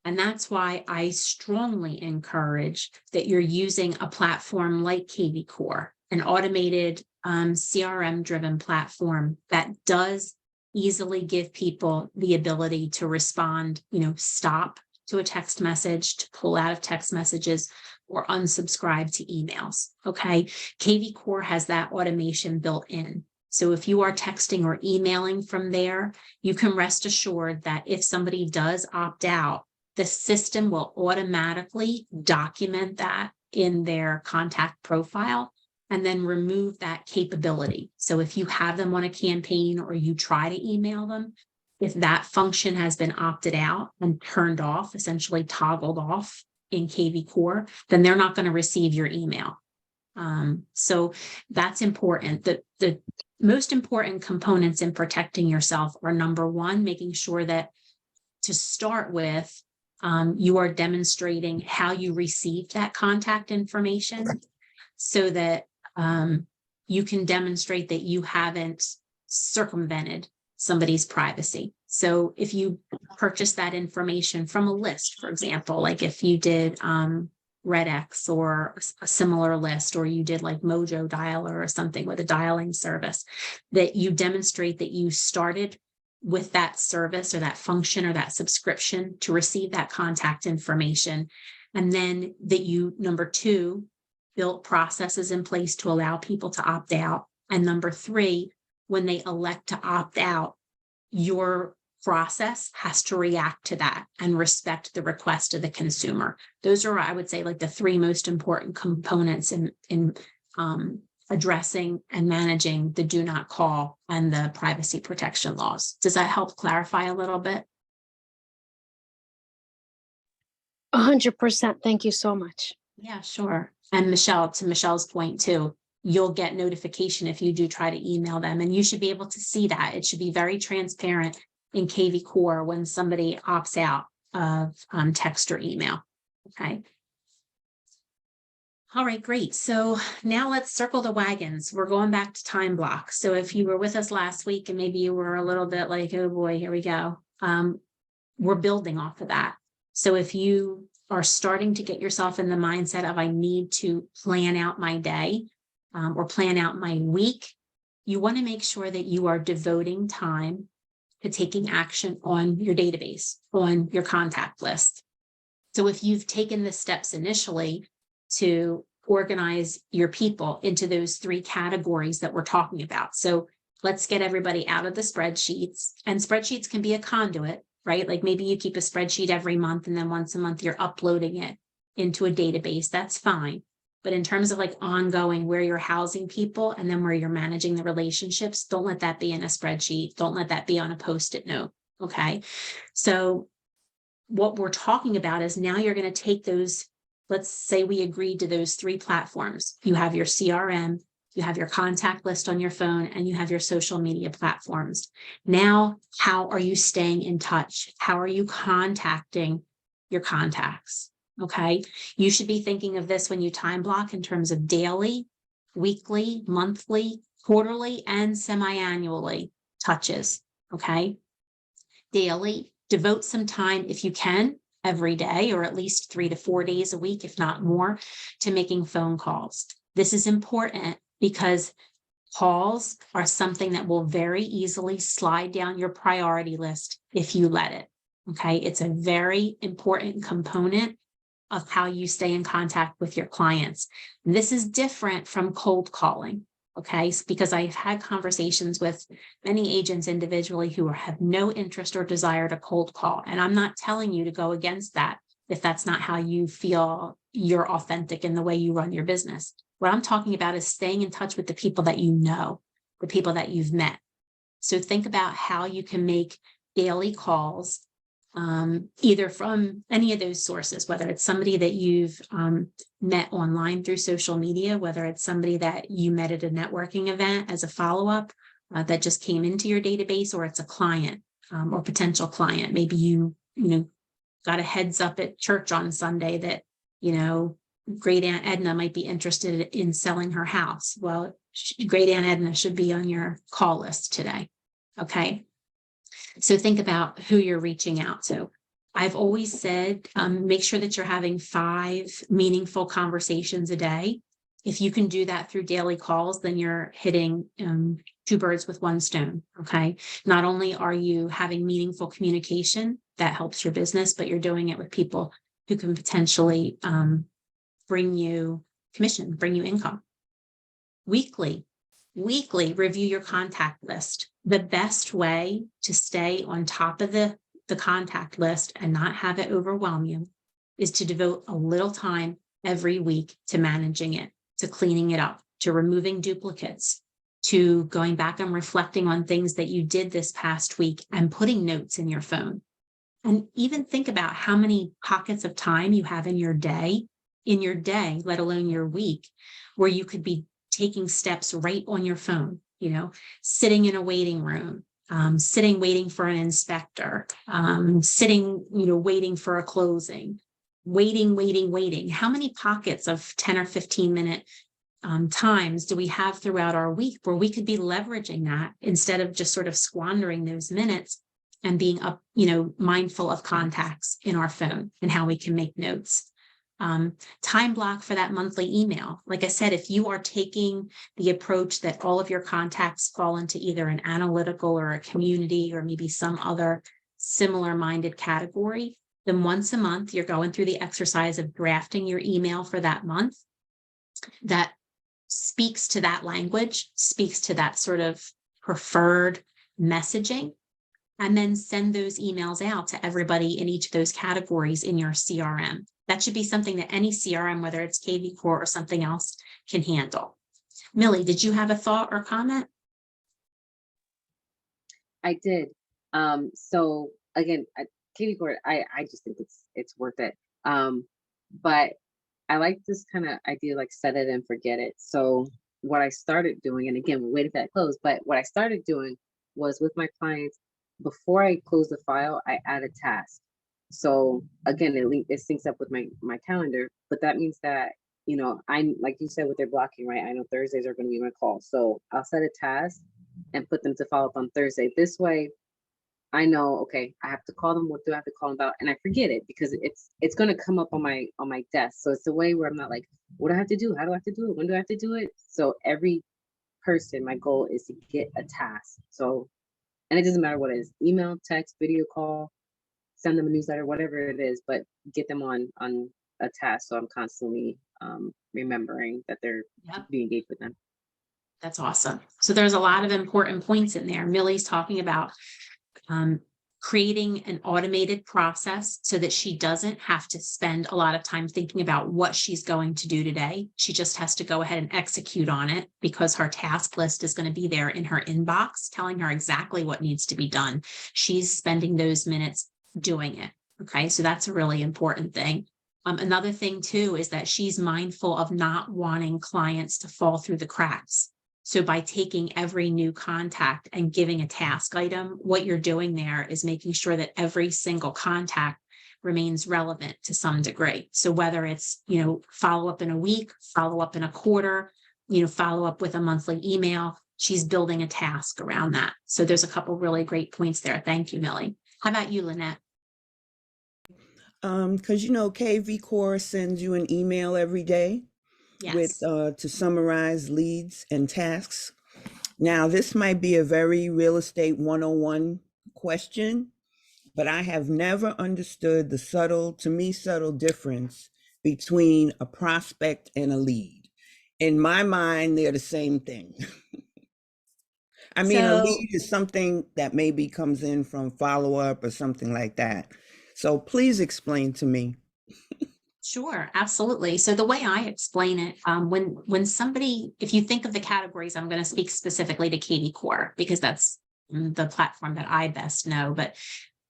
And that's why I strongly encourage that you're using a platform like KV Core, an automated CRM driven platform that does easily give people the ability to respond, stop to a text message, to pull out of text messages, or unsubscribe to emails. Okay. KV Core has that automation built in. So if you are texting or emailing from there, you can rest assured that if somebody does opt out, the system will automatically document that in their contact profile and then remove that capability. So if you have them on a campaign or you try to email them, if that function has been opted out and turned off, essentially toggled off in KV Core, then they're not going to receive your email. So that's important. The most important components in protecting yourself are, number one, making sure that to start with, you are demonstrating how you received that contact information so that you can demonstrate that you haven't circumvented somebody's privacy. So if you purchase that information from a list, for example, like if you did RedX or a similar list, or you did like Mojo Dialer or something with a dialing service, that you demonstrate that you started with that service or that function or that subscription to receive that contact information. And then that you, number two, built processes in place to allow people to opt out. And number three, when they elect to opt out, your process has to react to that and respect the request of the consumer. Those are, I would say, like the three most important components in addressing and managing the do not call and the privacy protection laws. Does that help clarify a little bit? 100%. Thank you so much. Yeah, sure. And Michelle, to Michelle's point too, you'll get notification if you do try to email them, and you should be able to see that. It should be very transparent in KV Core when somebody opts out of text or email. Okay. All right, great. So now let's circle the wagons. We're going back to time blocks. So if you were with us last week and maybe you were a little bit like, oh boy, here we go. We're building off of that. So if you are starting to get yourself in the mindset of I need to plan out my day or plan out my week, you want to make sure that you are devoting time to taking action on your database, on your contact list. So if you've taken the steps initially to organize your people into those three categories that we're talking about. So let's get everybody out of the spreadsheets, and spreadsheets can be a conduit, right? Like maybe you keep a spreadsheet every month and then once a month you're uploading it into a database. That's fine. But in terms of like ongoing where you're housing people and then where you're managing the relationships, don't let that be in a spreadsheet. Don't let that be on a Post-it note. Okay. So what we're talking about is now you're going to take those, let's say we agreed to those three platforms. You have your CRM, you have your contact list on your phone, and you have your social media platforms. Now, how are you staying in touch? How are you contacting your contacts? Okay. You should be thinking of this when you time block in terms of daily, weekly, monthly, quarterly, and semi-annually touches. Okay. Daily, devote some time if you can every day, or at least 3 to 4 days a week, if not more, to making phone calls. This is important because calls are something that will very easily slide down your priority list if you let it. Okay. It's a very important component of how you stay in contact with your clients. This is different from cold calling. Okay. Because I've had conversations with many agents individually who have no interest or desire to cold call. And I'm not telling you to go against that if that's not how you feel you're authentic in the way you run your business. What I'm talking about is staying in touch with the people that you know, the people that you've met. So think about how you can make daily calls either from any of those sources, whether it's somebody that you've met online through social media, whether it's somebody that you met at a networking event as a follow-up that just came into your database, or it's a client or potential client. Maybe you got a heads up at church on Sunday that, Great Aunt Edna might be interested in selling her house. Well, Great Aunt Edna should be on your call list today. Okay. So think about who you're reaching out to. I've always said, make sure that you're having 5 meaningful conversations a day. If you can do that through daily calls, then you're hitting 2 birds with 1 stone. Okay. Not only are you having meaningful communication that helps your business, but you're doing it with people who can potentially bring you commission, bring you income. Weekly review your contact list. The best way to stay on top of the contact list and not have it overwhelm you is to devote a little time every week to managing it, to cleaning it up, to removing duplicates, to going back and reflecting on things that you did this past week and putting notes in your phone. And even think about how many pockets of time you have in your day, let alone your week, where you could be taking steps right on your phone, sitting in a waiting room, sitting, waiting for an inspector, sitting, waiting for a closing, waiting. How many pockets of 10 or 15 minute times do we have throughout our week where we could be leveraging that instead of just sort of squandering those minutes and being mindful of contacts in our phone and how we can make notes? Time block for that monthly email. Like I said, if you are taking the approach that all of your contacts fall into either an analytical or a community or maybe some other similar minded category, then once a month, you're going through the exercise of drafting your email for that month that speaks to that language, speaks to that sort of preferred messaging, and then send those emails out to everybody in each of those categories in your CRM. That should be something that any CRM, whether it's KV Core or something else, can handle. Millie, did you have a thought or comment? I did. So again, KV Core, I just think it's worth it. But I like this kind of idea, like set it and forget it. So what I started doing, and again, we're waiting for that close, but what I started doing was with my clients, before I close the file, I add a task. So again, it syncs up with my calendar, but that means that, I, like you said, with their blocking, right? I know Thursdays are going to be my call. So I'll set a task and put them to follow up on Thursday. This way I know, okay, I have to call them. What do I have to call them about? And I forget it because it's going to come up on my desk. So it's a way where I'm not like, what do I have to do? How do I have to do it? When do I have to do it? So every person, my goal is to get a task. So, and it doesn't matter what it is, email, text, video call, send them a newsletter, whatever it is, but get them on a task. So I'm constantly remembering that they're being engaged with them. That's awesome. So there's a lot of important points in there. Millie's talking about creating an automated process so that she doesn't have to spend a lot of time thinking about what she's going to do today. She just has to go ahead and execute on it because her task list is going to be there in her inbox, telling her exactly what needs to be done. She's spending those minutes doing it. Okay, so that's a really important thing. Another thing too is that she's mindful of not wanting clients to fall through the cracks. So by taking every new contact and giving a task item, what you're doing there is making sure that every single contact remains relevant to some degree. So whether it's, follow up in a week, follow up in a quarter, follow up with a monthly email, she's building a task around that. So there's a couple really great points there. Thank you, Millie. How about you, Lynette? Because KV Core sends you an email every day. Yes. With to summarize leads and tasks. Now, this might be a very real estate 101 question, but I have never understood the subtle difference between a prospect and a lead. In my mind, they're the same thing. I mean, a lead is something that maybe comes in from follow-up or something like that. So please explain to me. Sure, absolutely. So the way I explain it, when somebody, if you think of the categories, I'm going to speak specifically to KV Core because that's the platform that I best know. But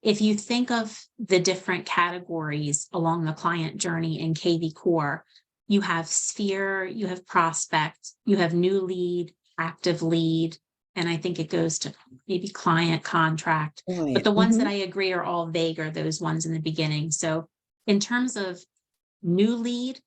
if you think of the different categories along the client journey in KV Core, you have sphere, you have prospect, you have new lead, active lead, and I think it goes to maybe client contract. But the ones that I agree are all vague are those ones in the beginning. So in terms of new lead,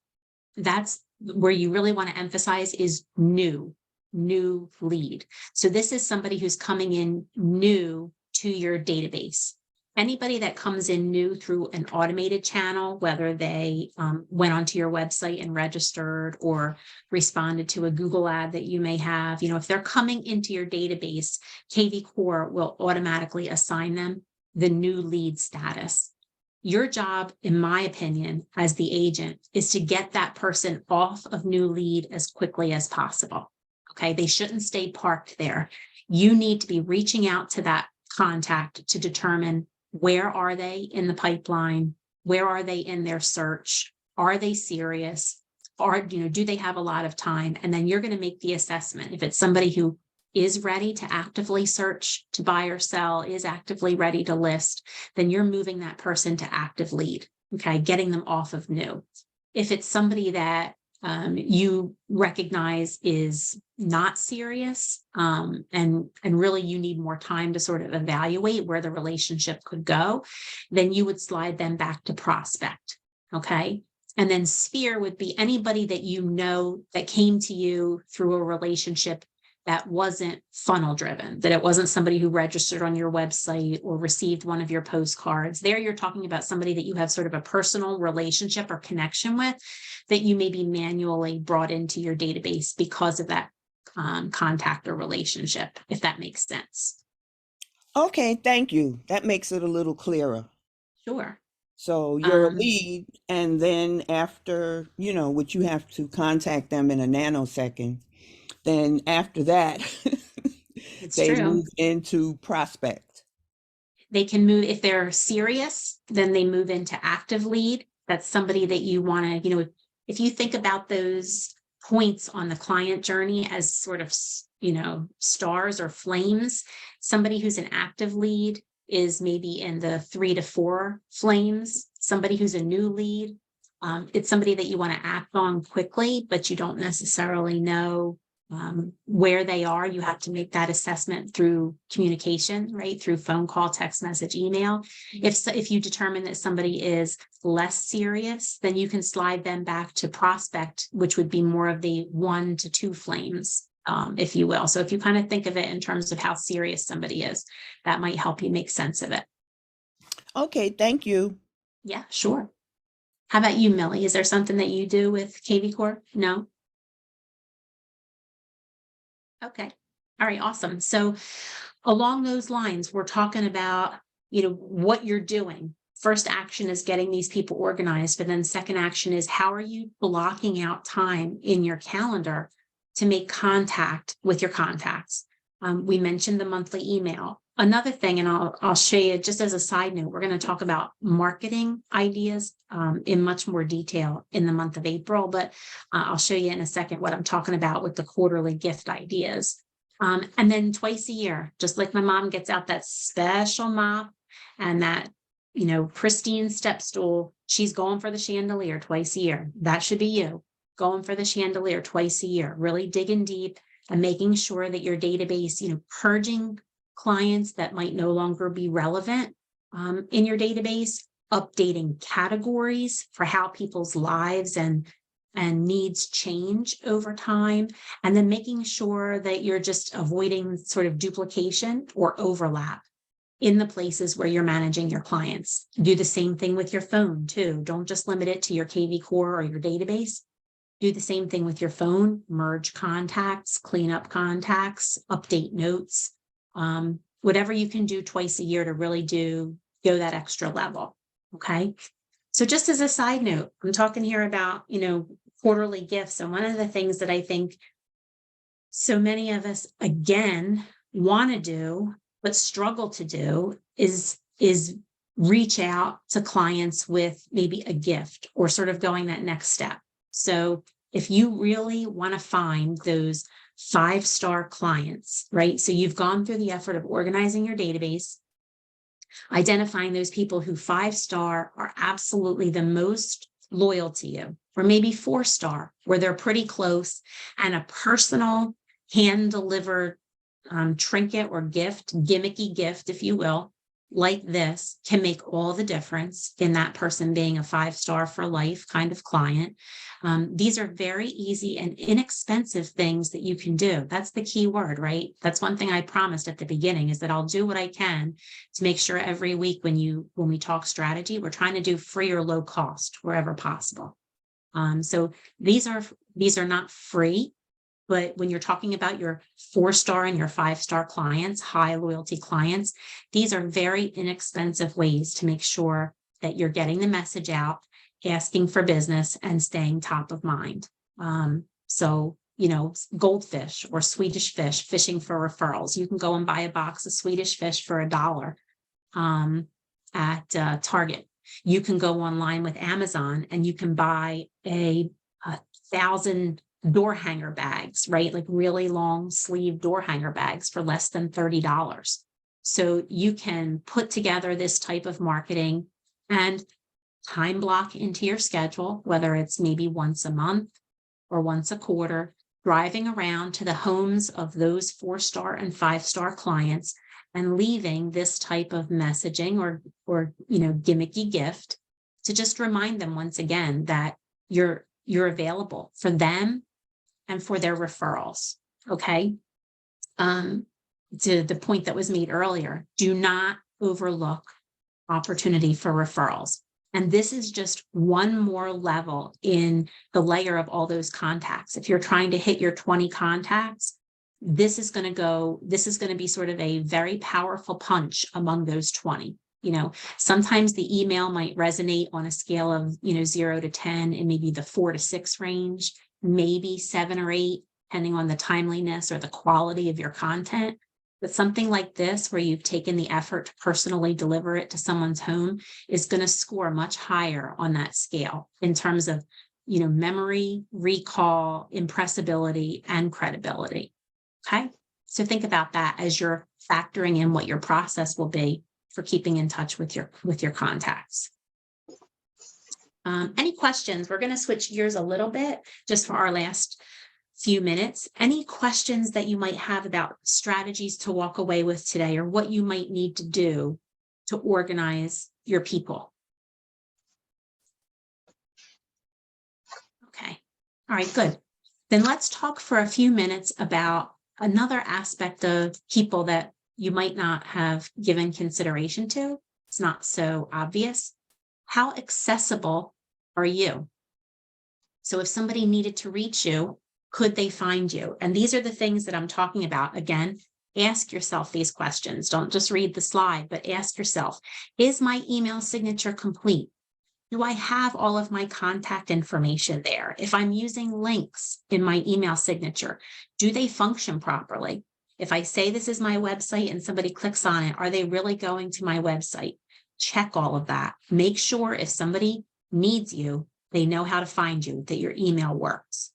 that's where you really want to emphasize is new lead. So this is somebody who's coming in new to your database. Anybody that comes in new through an automated channel, whether they went onto your website and registered or responded to a Google ad that you may have, if they're coming into your database, KV Core will automatically assign them the new lead status. Your job, in my opinion, as the agent, is to get that person off of new lead as quickly as possible. Okay, they shouldn't stay parked there. You need to be reaching out to that contact to determine where are they in the pipeline? Where are they in their search? Are they serious? Do they have a lot of time? And then you're going to make the assessment. If it's somebody who is ready to actively search to buy or sell, is actively ready to list, then you're moving that person to active lead, okay, getting them off of new. If it's somebody that you recognize is not serious, and really you need more time to sort of evaluate where the relationship could go, then you would slide them back to prospect, okay? And then sphere would be anybody that that came to you through a relationship that wasn't funnel driven, that it wasn't somebody who registered on your website or received one of your postcards. There you're talking about somebody that you have sort of a personal relationship or connection with that you maybe manually brought into your database because of that contact or relationship, if that makes sense. Okay, thank you. That makes it a little clearer. Sure. So you're a lead, and then after, which you have to contact them in a nanosecond, then after that, It's they true. move into prospect. They can move, if they're serious, then they move into active lead. That's somebody that you want to, if you think about those points on the client journey as sort of, stars or flames, somebody who's an active lead is maybe in the 3 to 4 flames. Somebody who's a new lead, it's somebody that you want to act on quickly, but you don't necessarily know where they are. You have to make that assessment through communication, right? Through phone call, text message, email. If you determine that somebody is less serious, then you can slide them back to prospect, which would be more of the 1 to 2 flames, if you will. So if you kind of think of it in terms of how serious somebody is, that might help you make sense of it. Okay, thank you. Yeah, sure. How about you, Millie? Is there something that you do with KV Core? No? Okay. All right. Awesome. So along those lines, we're talking about, what you're doing. First action is getting these people organized, but then second action is how are you blocking out time in your calendar to make contact with your contacts? We mentioned the monthly email. Another thing, and I'll show you just as a side note, we're going to talk about marketing ideas in much more detail in the month of April, but I'll show you in a second what I'm talking about with the quarterly gift ideas. And then twice a year, just like my mom gets out that special mop and that, pristine step stool, she's going for the chandelier twice a year. That should be you going for the chandelier twice a year, really digging deep and making sure that your database, purging clients that might no longer be relevant in your database, updating categories for how people's lives and needs change over time, and then making sure that you're just avoiding sort of duplication or overlap in the places where you're managing your clients. Do the same thing with your phone too. Don't just limit it to your KV Core or your database. Do the same thing with your phone, merge contacts, clean up contacts, update notes, whatever you can do twice a year to really go that extra level. Okay. So just as a side note, I'm talking here about, quarterly gifts. And one of the things that I think so many of us, again, want to do, but struggle to do is reach out to clients with maybe a gift or sort of going that next step. So if you really want to find those 5-star clients, right? So you've gone through the effort of organizing your database. Identifying those people who 5-star are absolutely the most loyal to you, or maybe 4-star, where they're pretty close, and a personal hand-delivered trinket or gift, gimmicky gift, if you will, like this, can make all the difference in that person being a 5-star for life kind of client. These are very easy and inexpensive things that you can do. That's the key word, right? That's one thing I promised at the beginning, is that I'll do what I can to make sure every week when we talk strategy, we're trying to do free or low cost wherever possible. So these are not free. But when you're talking about your 4-star and your 5-star clients, high loyalty clients, these are very inexpensive ways to make sure that you're getting the message out, asking for business, and staying top of mind. So, goldfish or Swedish fish, fishing for referrals. You can go and buy a box of Swedish fish for $1 at Target. You can go online with Amazon and you can buy a 1,000 door hanger bags, right? Like really long sleeve door hanger bags for less than $30. So you can put together this type of marketing and time block into your schedule, whether it's maybe once a month or once a quarter, driving around to the homes of those 4-star and 5-star clients and leaving this type of messaging or gimmicky gift to just remind them once again that you're available for them and for their referrals. Okay. To the point that was made earlier, do not overlook opportunity for referrals. And this is just one more level in the layer of all those contacts. If you're trying to hit your 20 contacts, this is going to be sort of a very powerful punch among those 20. Sometimes the email might resonate on a scale of, 0 to 10 in maybe the 4 to 6 range, maybe 7 or 8, depending on the timeliness or the quality of your content. But something like this, where you've taken the effort to personally deliver it to someone's home, is going to score much higher on that scale in terms of, memory, recall, impressibility, and credibility. Okay. So think about that as you're factoring in what your process will be for keeping in touch with your contacts. Any questions? We're going to switch gears a little bit just for our last few minutes. Any questions that you might have about strategies to walk away with today, or what you might need to do to organize your people? Okay. All right, good. Then let's talk for a few minutes about another aspect of people that you might not have given consideration to. It's not so obvious. How accessible are you? So if somebody needed to reach you, could they find you? And these are the things that I'm talking about. Again, ask yourself these questions. Don't just read the slide, but ask yourself, is my email signature complete? Do I have all of my contact information there? If I'm using links in my email signature, do they function properly? If I say this is my website and somebody clicks on it, are they really going to my website? Check all of that. Make sure if somebody needs you, they know how to find you, that your email works.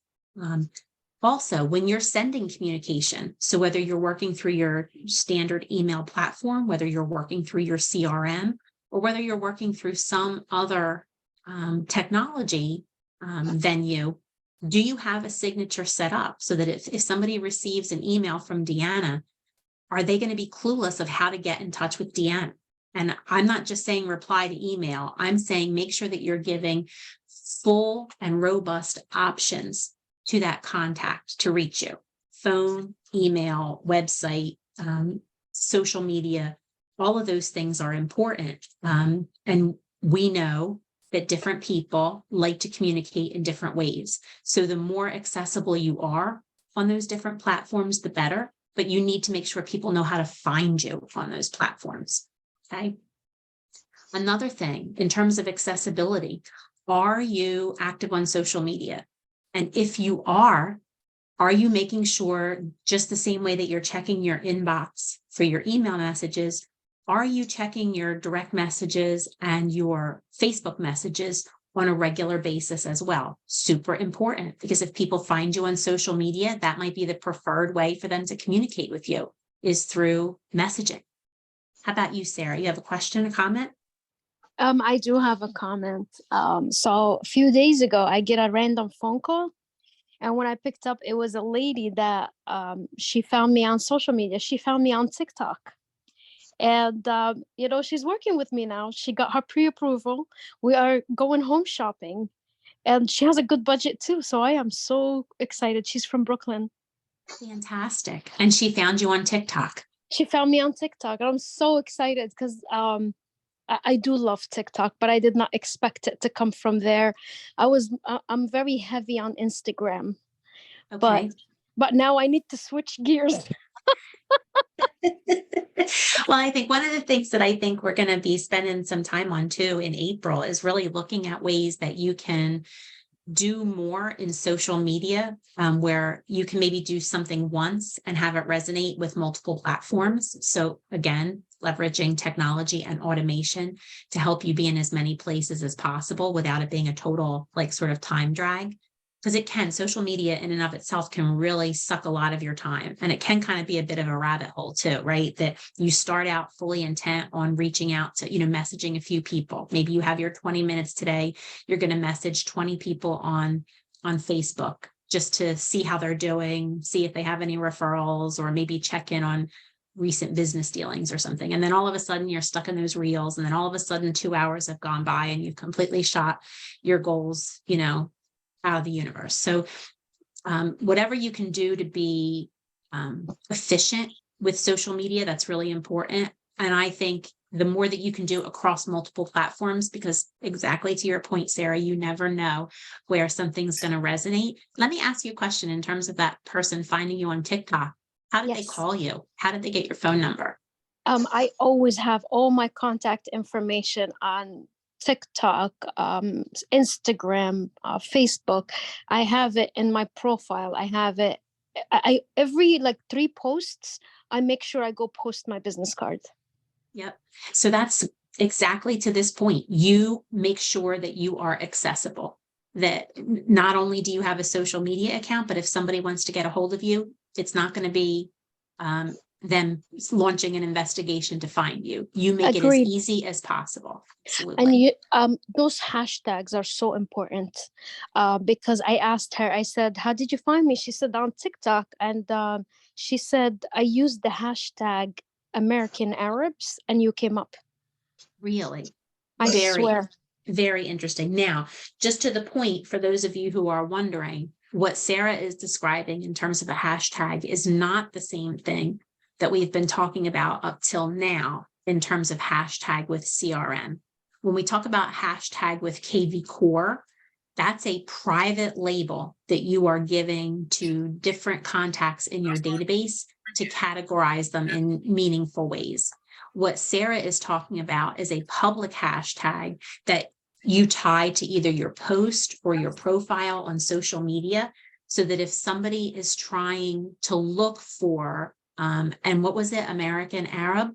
Also, when you're sending communication, so whether you're working through your standard email platform, whether you're working through your CRM, or whether you're working through some other technology venue, do you have a signature set up so that if somebody receives an email from Deanna, are they going to be clueless of how to get in touch with Deanna? And I'm not just saying reply to email. I'm saying make sure that you're giving full and robust options to that contact to reach you. Phone, email, website, social media, all of those things are important. And we know that different people like to communicate in different ways. So the more accessible you are on those different platforms, the better. But you need to make sure people know how to find you on those platforms. Okay. Another thing in terms of accessibility, are you active on social media? And if you are you making sure, just the same way that you're checking your inbox for your email messages, are you checking your direct messages and your Facebook messages on a regular basis as well? Super important, because if people find you on social media, that might be the preferred way for them to communicate with you, is through messaging. How about you, Sarah? You have a question, a comment? I do have a comment. So a few days ago, I get a random phone call, and when I picked up, it was a lady that she found me on social media. She found me on TikTok, and she's working with me now. She got her pre-approval. We are going home shopping, and she has a good budget too. So I am so excited. She's from Brooklyn. Fantastic. And she found you on TikTok. She found me on TikTok, and I'm so excited because I do love TikTok, but I did not expect it to come from there. I'm very heavy on Instagram, Okay. but now I need to switch gears. Well, I think one of the things that I think we're going to be spending some time on too in April is really looking at ways that you can do more in social media, where you can maybe do something once and have it resonate with multiple platforms. So again, leveraging technology and automation to help you be in as many places as possible without it being a total like sort of time drag. Because it can, social media in and of itself can really suck a lot of your time. And it can kind of be a bit of a rabbit hole too, right? That you start out fully intent on reaching out to, messaging a few people. Maybe you have your 20 minutes today. You're going to message 20 people on Facebook just to see how they're doing, see if they have any referrals, or maybe check in on recent business dealings or something. And then all of a sudden you're stuck in those reels. And then all of a sudden 2 hours have gone by and you've completely shot your goals, out of the universe. So whatever you can do to be efficient with social media, that's really important. And I think the more that you can do across multiple platforms, because exactly to your point, Sarah, you never know where something's going to resonate. Let me ask you a question in terms of that person finding you on TikTok. How did they Yes. call you? How did they get your phone number? I always have all my contact information on TikTok, Instagram, Facebook. I have it in my profile. I have it. I every like 3 posts, I make sure I go post my business card. Yep. So that's exactly to this point. You make sure that you are accessible, that not only do you have a social media account, but if somebody wants to get a hold of you, it's not going to be them launching an investigation to find you. You make it as Agreed. easy as possible. Absolutely. And those hashtags are so important, because I asked her, I said, how did you find me? She said on TikTok. And she said, I used the hashtag American Arabs and you came up. Really? I Very, swear. very interesting. Now, just to the point, for those of you who are wondering, what Sarah is describing in terms of a hashtag is not the same thing that we've been talking about up till now in terms of hashtag with CRM. When we talk about hashtag with KV Core, that's a private label that you are giving to different contacts in your database to categorize them in meaningful ways. What Sarah is talking about is a public hashtag that you tie to either your post or your profile on social media, so that if somebody is trying to look for, and what was it, American Arab?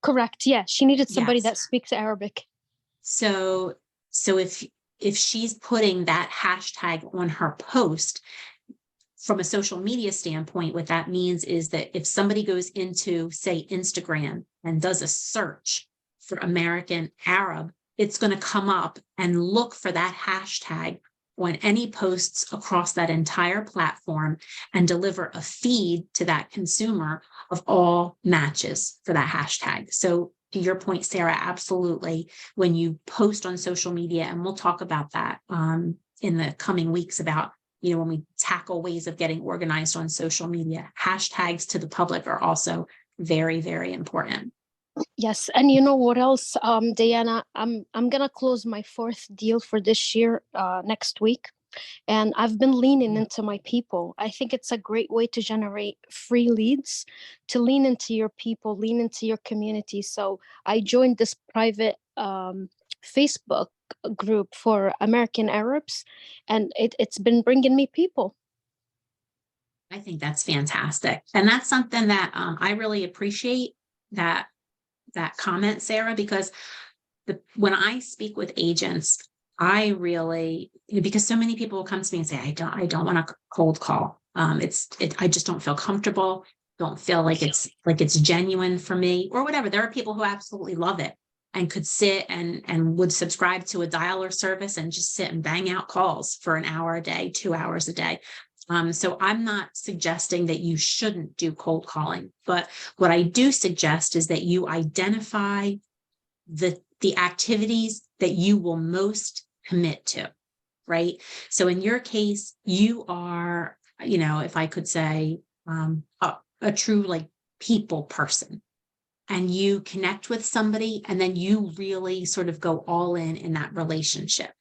Correct. Yeah. She needed somebody Yes. that speaks Arabic. So if she's putting that hashtag on her post, from a social media standpoint, what that means is that if somebody goes into, say, Instagram and does a search for American Arab, it's going to come up and look for that hashtag on any posts across that entire platform and deliver a feed to that consumer of all matches for that hashtag. So to your point, Sarah, absolutely. When you post on social media, and we'll talk about that in the coming weeks about, when we tackle ways of getting organized on social media, hashtags to the public are also very, very important. Yes. And you know what else, Diana, I'm gonna close my 4th deal for this year next week. And I've been leaning into my people. I think it's a great way to generate free leads, to lean into your people, lean into your community. So I joined this private Facebook group for American Arabs, and it's been bringing me people. I think that's fantastic. And that's something that I really appreciate that comment, Sarah, because when I speak with agents, I really, because so many people will come to me and say, I don't want to cold call. I just don't feel comfortable. don't feel like it's genuine for me or whatever. There are people who absolutely love it and could sit and would subscribe to a dialer service and just sit and bang out calls for an hour a day, 2 hours a day. So I'm not suggesting that you shouldn't do cold calling, but what I do suggest is that you identify the activities that you will most commit to, right? So in your case, you are, if I could say, a true like people person, and you connect with somebody and then you really sort of go all in that relationship.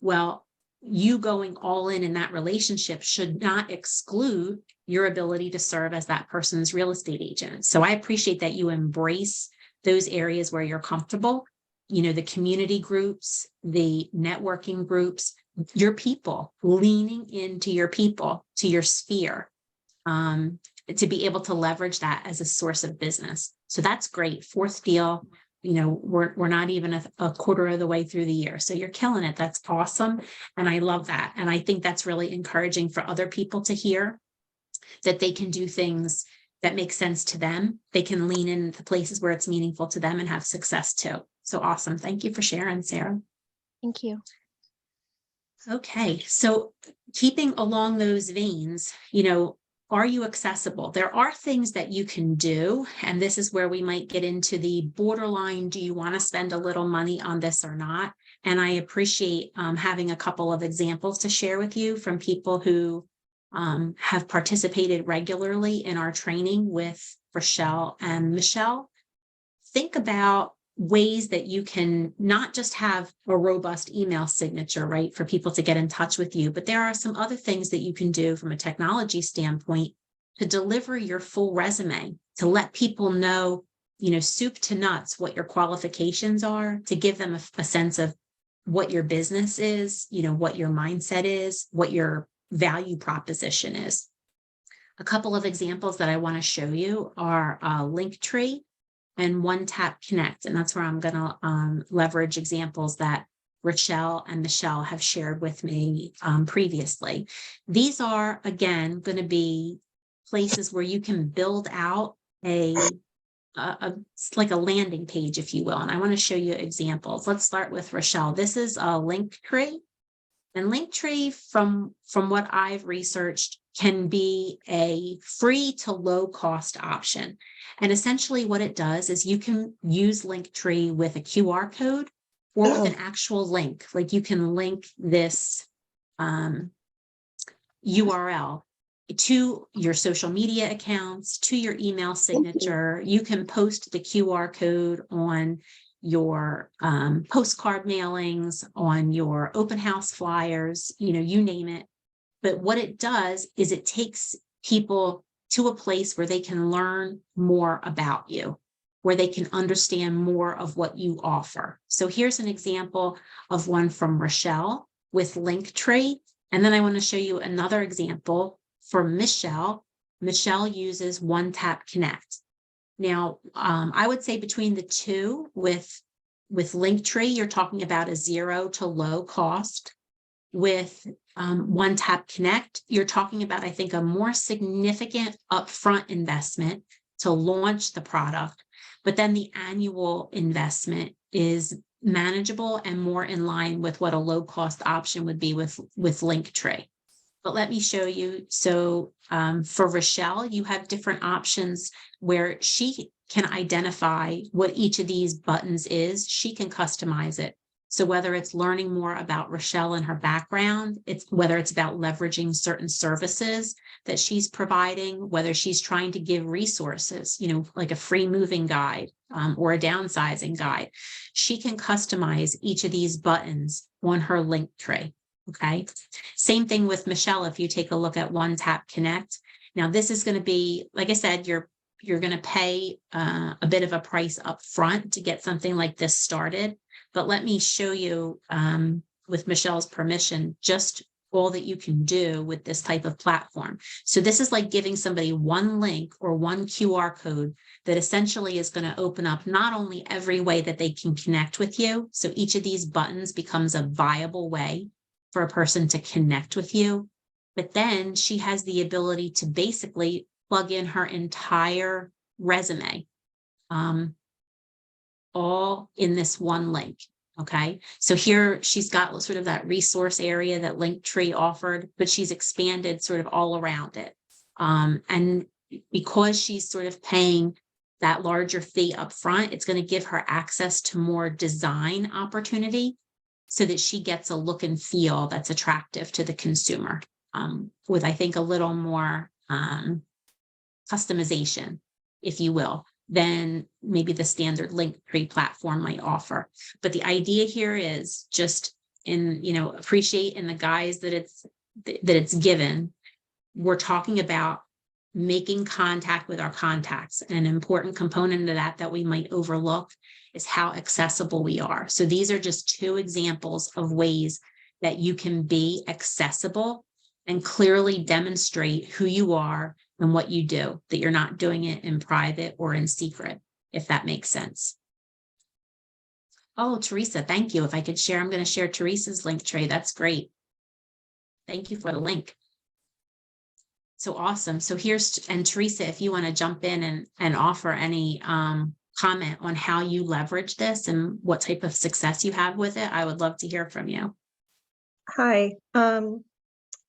Well, you going all in that relationship should not exclude your ability to serve as that person's real estate agent. So I appreciate that you embrace those areas where you're comfortable, the community groups, the networking groups, your people, leaning into your people, to your sphere, to be able to leverage that as a source of business. So that's great. Fourth deal, we're not even a quarter of the way through the year. So you're killing it. That's awesome. And I love that. And I think that's really encouraging for other people to hear that they can do things that make sense to them. They can lean into places where it's meaningful to them and have success too. So awesome. Thank you for sharing, Sarah. Thank you. Okay. So keeping along those veins, are you accessible? There are things that you can do, and this is where we might get into the borderline. Do you want to spend a little money on this or not? And I appreciate having a couple of examples to share with you from people who have participated regularly in our training with Rochelle and Michelle. Think about ways that you can not just have a robust email signature, right, for people to get in touch with you, but there are some other things that you can do from a technology standpoint to deliver your full resume, to let people know, soup to nuts, what your qualifications are, to give them a sense of what your business is, what your mindset is, what your value proposition is. A couple of examples that I want to show you are Linktree and One Tap Connect. And that's where I'm going to leverage examples that Rochelle and Michelle have shared with me previously. These are, again, going to be places where you can build out like a landing page, if you will. And I want to show you examples. Let's start with Rochelle. This is a Linktree. And Linktree, from what I've researched, can be a free to low cost option. And essentially what it does is you can use Linktree with a QR code or with an actual link. Like you can link this URL to your social media accounts, to your email signature. You can post the QR code on your postcard mailings, on your open house flyers, you name it. But what it does is it takes people to a place where they can learn more about you, where they can understand more of what you offer. So here's an example of one from Rochelle with Linktree. And then I want to show you another example for Michelle. Michelle uses One Tap Connect. Now, I would say between the two, with Linktree, you're talking about a 0 to low cost. With One Tap Connect, you're talking about, I think, a more significant upfront investment to launch the product, but then the annual investment is manageable and more in line with what a low cost option would be with Linktree. But let me show you. So for Rochelle, you have different options where she can identify what each of these buttons is. She can customize it. So whether it's learning more about Rochelle and her background, whether it's about leveraging certain services that she's providing, whether she's trying to give resources, like a free moving guide or a downsizing guide, she can customize each of these buttons on her Linktree. Okay. Same thing with Michelle. If you take a look at One Tap Connect, now this is going to be, like I said, you're going to pay a bit of a price up front to get something like this started. But let me show you, with Michelle's permission, just all that you can do with this type of platform. So this is like giving somebody one link or one QR code that essentially is going to open up not only every way that they can connect with you. So each of these buttons becomes a viable way for a person to connect with you. But then she has the ability to basically plug in her entire resume, all in this one link. Okay, so here she's got sort of that resource area that Linktree offered, but she's expanded sort of all around it. And because she's sort of paying that larger fee up front, it's going to give her access to more design opportunity so that she gets a look and feel that's attractive to the consumer, with, I think, a little more customization, if you will, than maybe the standard Linktree platform might offer. But the idea here is just appreciate in the guise that it's given. We're talking about making contact with our contacts. And an important component of that we might overlook is how accessible we are. So these are just two examples of ways that you can be accessible and clearly demonstrate who you are and what you do, that you're not doing it in private or in secret, if that makes sense. Oh, Teresa, thank you. If I could share, I'm going to share Teresa's Linktree. That's great. Thank you for the link. So awesome. So and Teresa, if you want to jump in and offer any comment on how you leverage this and what type of success you have with it, I would love to hear from you. Hi.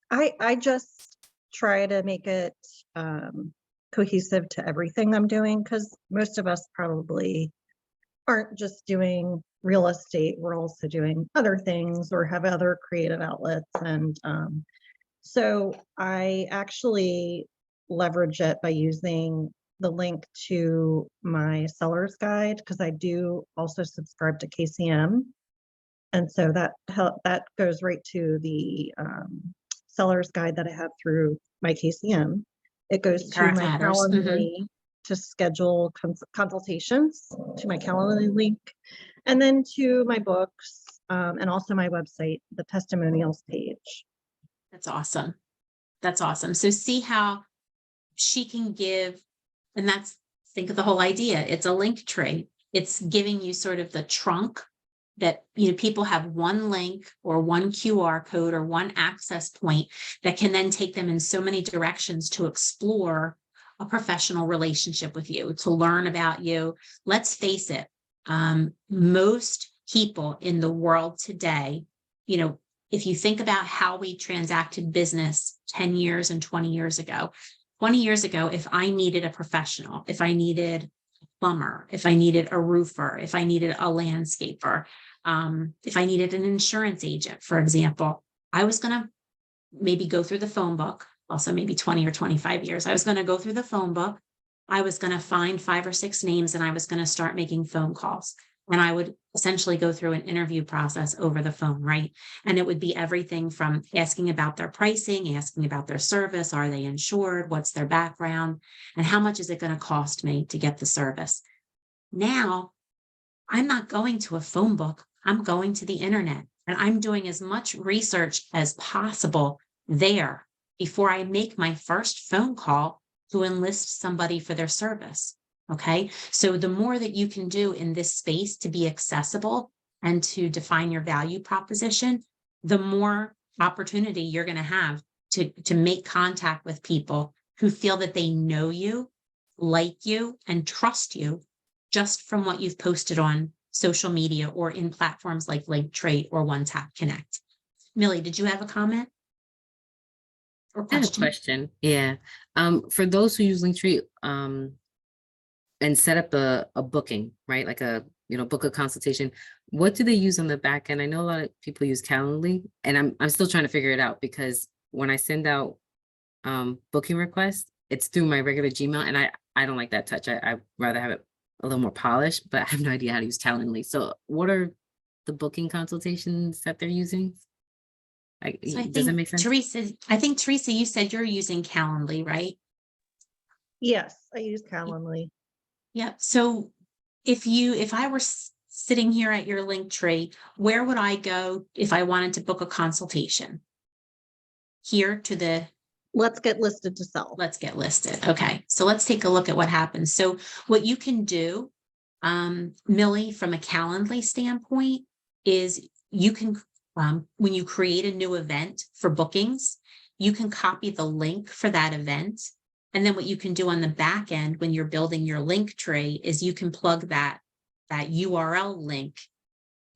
I just try to make it cohesive to everything I'm doing, because most of us probably aren't just doing real estate. We're also doing other things or have other creative outlets. And so I actually leverage it by using the link to my seller's guide, because I do also subscribe to KCM. And so that goes right to the seller's guide that I have through my KCM. It goes to Current my matters. Calendly to schedule consultations, to my Calendly link, and then to my books, and also my website, the testimonials page. That's awesome. That's awesome. So see how she can give, and think of the whole idea. It's a Linktree. It's giving you sort of the trunk that, people have one link or one QR code or one access point that can then take them in so many directions to explore a professional relationship with you, to learn about you. Let's face it, most people in the world today, if you think about how we transacted business 10 years and 20 years ago, 20 years ago, if I needed a professional, if I needed a plumber, if I needed a roofer, if I needed a landscaper, if I needed an insurance agent, for example, I was going to maybe go through the phone book, also maybe 20 or 25 years. I was going to go through the phone book. I was going to find 5 or 6 names and I was going to start making phone calls. And I would essentially go through an interview process over the phone, right? And it would be everything from asking about their pricing, asking about their service, are they insured, what's their background, and how much is it going to cost me to get the service? Now, I'm not going to a phone book. I'm going to the internet and I'm doing as much research as possible there before I make my first phone call to enlist somebody for their service. Okay. So the more that you can do in this space to be accessible and to define your value proposition, the more opportunity you're going to have to make contact with people who feel that they know you, like you, and trust you just from what you've posted on social media or in platforms like Linktree or One Tap Connect. Millie, did you have a comment or I have a question? question. Yeah. For those who use Linktree, and set up a booking, right? Like book a consultation. What do they use on the back end? I know a lot of people use Calendly, and I'm still trying to figure it out, because when I send out booking requests, it's through my regular Gmail, and I don't like that touch. I rather have it a little more polished, but I have no idea how to use Calendly. So what are the booking consultations that they're using? So does that make sense? Teresa, you said you're using Calendly, right? Yes, I use Calendly. Yeah. So if I were sitting here at your Linktree, where would I go if I wanted to book a consultation? Here to the Let's get listed to sell. Let's get listed. Okay. So let's take a look at what happens. So what you can do, Millie, from a Calendly standpoint, is you can, when you create a new event for bookings, you can copy the link for that event And then what you can do on the back end when you're building your link tree is you can plug that URL link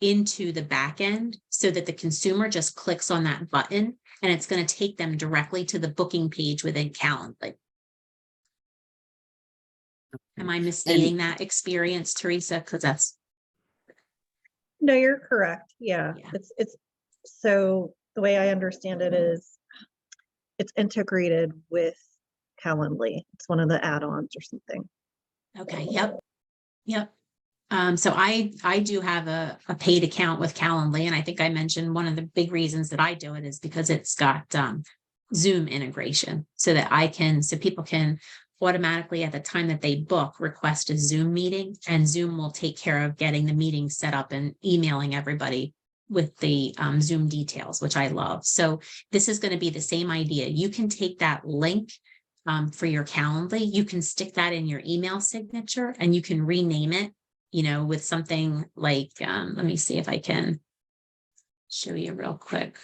into the back end so that the consumer just clicks on that button and it's going to take them directly to the booking page within Calendly. Am I misstating that experience, Teresa? Because that's No, you're correct. Yeah, Yeah. it's so the way I understand it is it's integrated with Calendly. It's one of the add-ons or something. okay. Yep. So I do have a paid account with Calendly, and I think I mentioned one of the big reasons that I do it is because it's got Zoom integration so that so people can automatically at the time that they book request a Zoom meeting, and Zoom will take care of getting the meeting set up and emailing everybody with the Zoom details, which I love. So this is going to be the same idea. You can take that link for your Calendly, you can stick that in your email signature and you can rename it, with something like, let me see if I can show you real quick.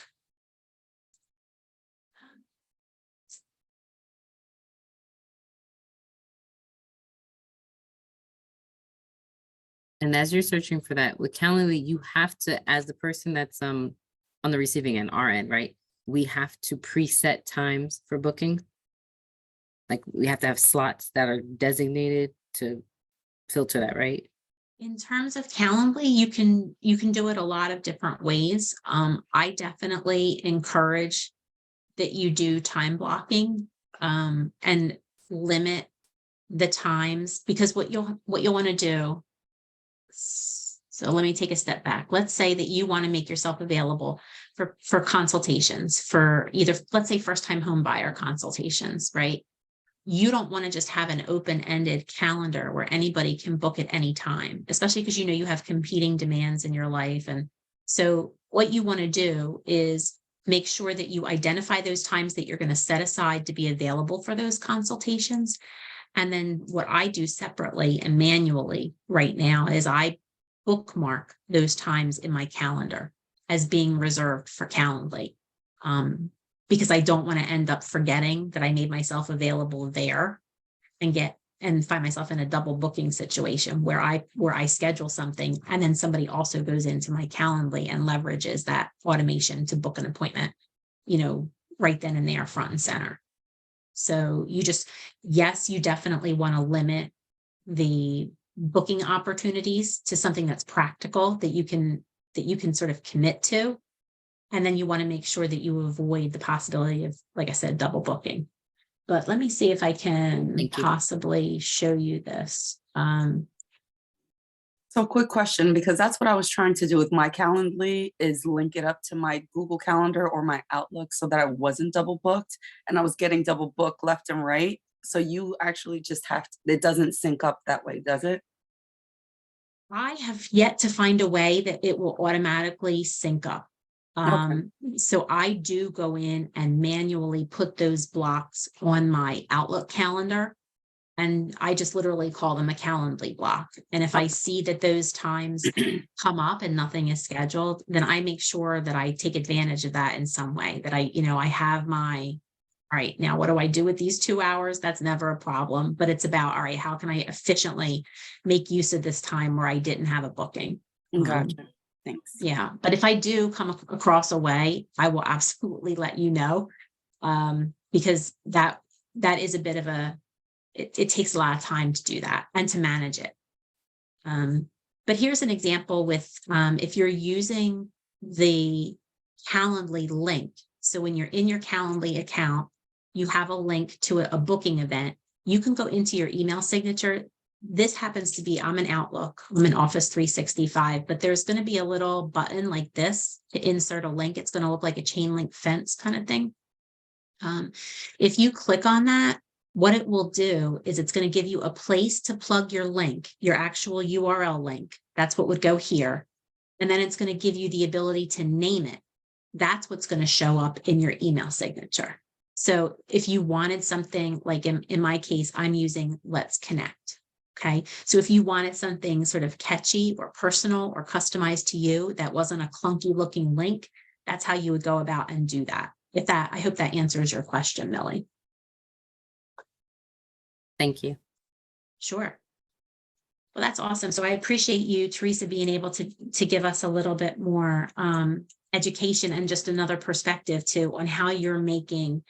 And as you're searching for that with Calendly, you have to, as the person that's on the receiving end, our end, right? We have to preset times for booking. Like we have to have slots that are designated to filter that, right? In terms of Calendly, you can do it a lot of different ways. I definitely encourage that you do time blocking and limit the times, because what you'll want to do. So let me take a step back. Let's say that you want to make yourself available for consultations for either, let's say, first-time home buyer consultations, right? You don't want to just have an open-ended calendar where anybody can book at any time, especially because you have competing demands in your life. And so what you want to do is make sure that you identify those times that you're going to set aside to be available for those consultations. And then what I do separately and manually right now is I bookmark those times in my calendar as being reserved for Calendly. Because I don't want to end up forgetting that I made myself available there and find myself in a double booking situation where I schedule something and then somebody also goes into my Calendly and leverages that automation to book an appointment, right then and there, front and center. So yes, you definitely want to limit the booking opportunities to something that's practical that you can sort of commit to. And then you want to make sure that you avoid the possibility of, like I said, double booking. But let me see if I can possibly show you this. So quick question, because that's what I was trying to do with my Calendly is link it up to my Google Calendar or my Outlook so that I wasn't double booked, and I was getting double booked left and right. So you actually just it doesn't sync up that way, does it? I have yet to find a way that it will automatically sync up. So I do go in and manually put those blocks on my Outlook calendar, and I just literally call them a Calendly block. And if I see that those times come up and nothing is scheduled, then I make sure that I take advantage of that in some way, that I have all right, now what do I do with these 2 hours? That's never a problem, but it's about, all right, how can I efficiently make use of this time where I didn't have a booking? Gotcha. Thanks. Yeah, but if I do come across a way, I will absolutely let you know, because that is a bit of it takes a lot of time to do that and to manage it. But here's an example with if you're using the Calendly link. So when you're in your Calendly account, you have a link to a booking event. You can go into your email signature. This happens to be, I'm in Outlook, I'm in Office 365, but there's going to be a little button like this to insert a link. It's going to look like a chain link fence kind of thing. If you click on that, what it will do is it's going to give you a place to plug your link, your actual URL link. That's what would go here. And then it's going to give you the ability to name it. That's what's going to show up in your email signature. So if you wanted something like in my case, I'm using Let's Connect. Okay. So if you wanted something sort of catchy or personal or customized to you, that wasn't a clunky looking link, that's how you would go about and do that. I hope that answers your question, Millie. Thank you. Sure. Well, that's awesome. So I appreciate you, Teresa, being able to give us a little bit more education and just another perspective too on how you're making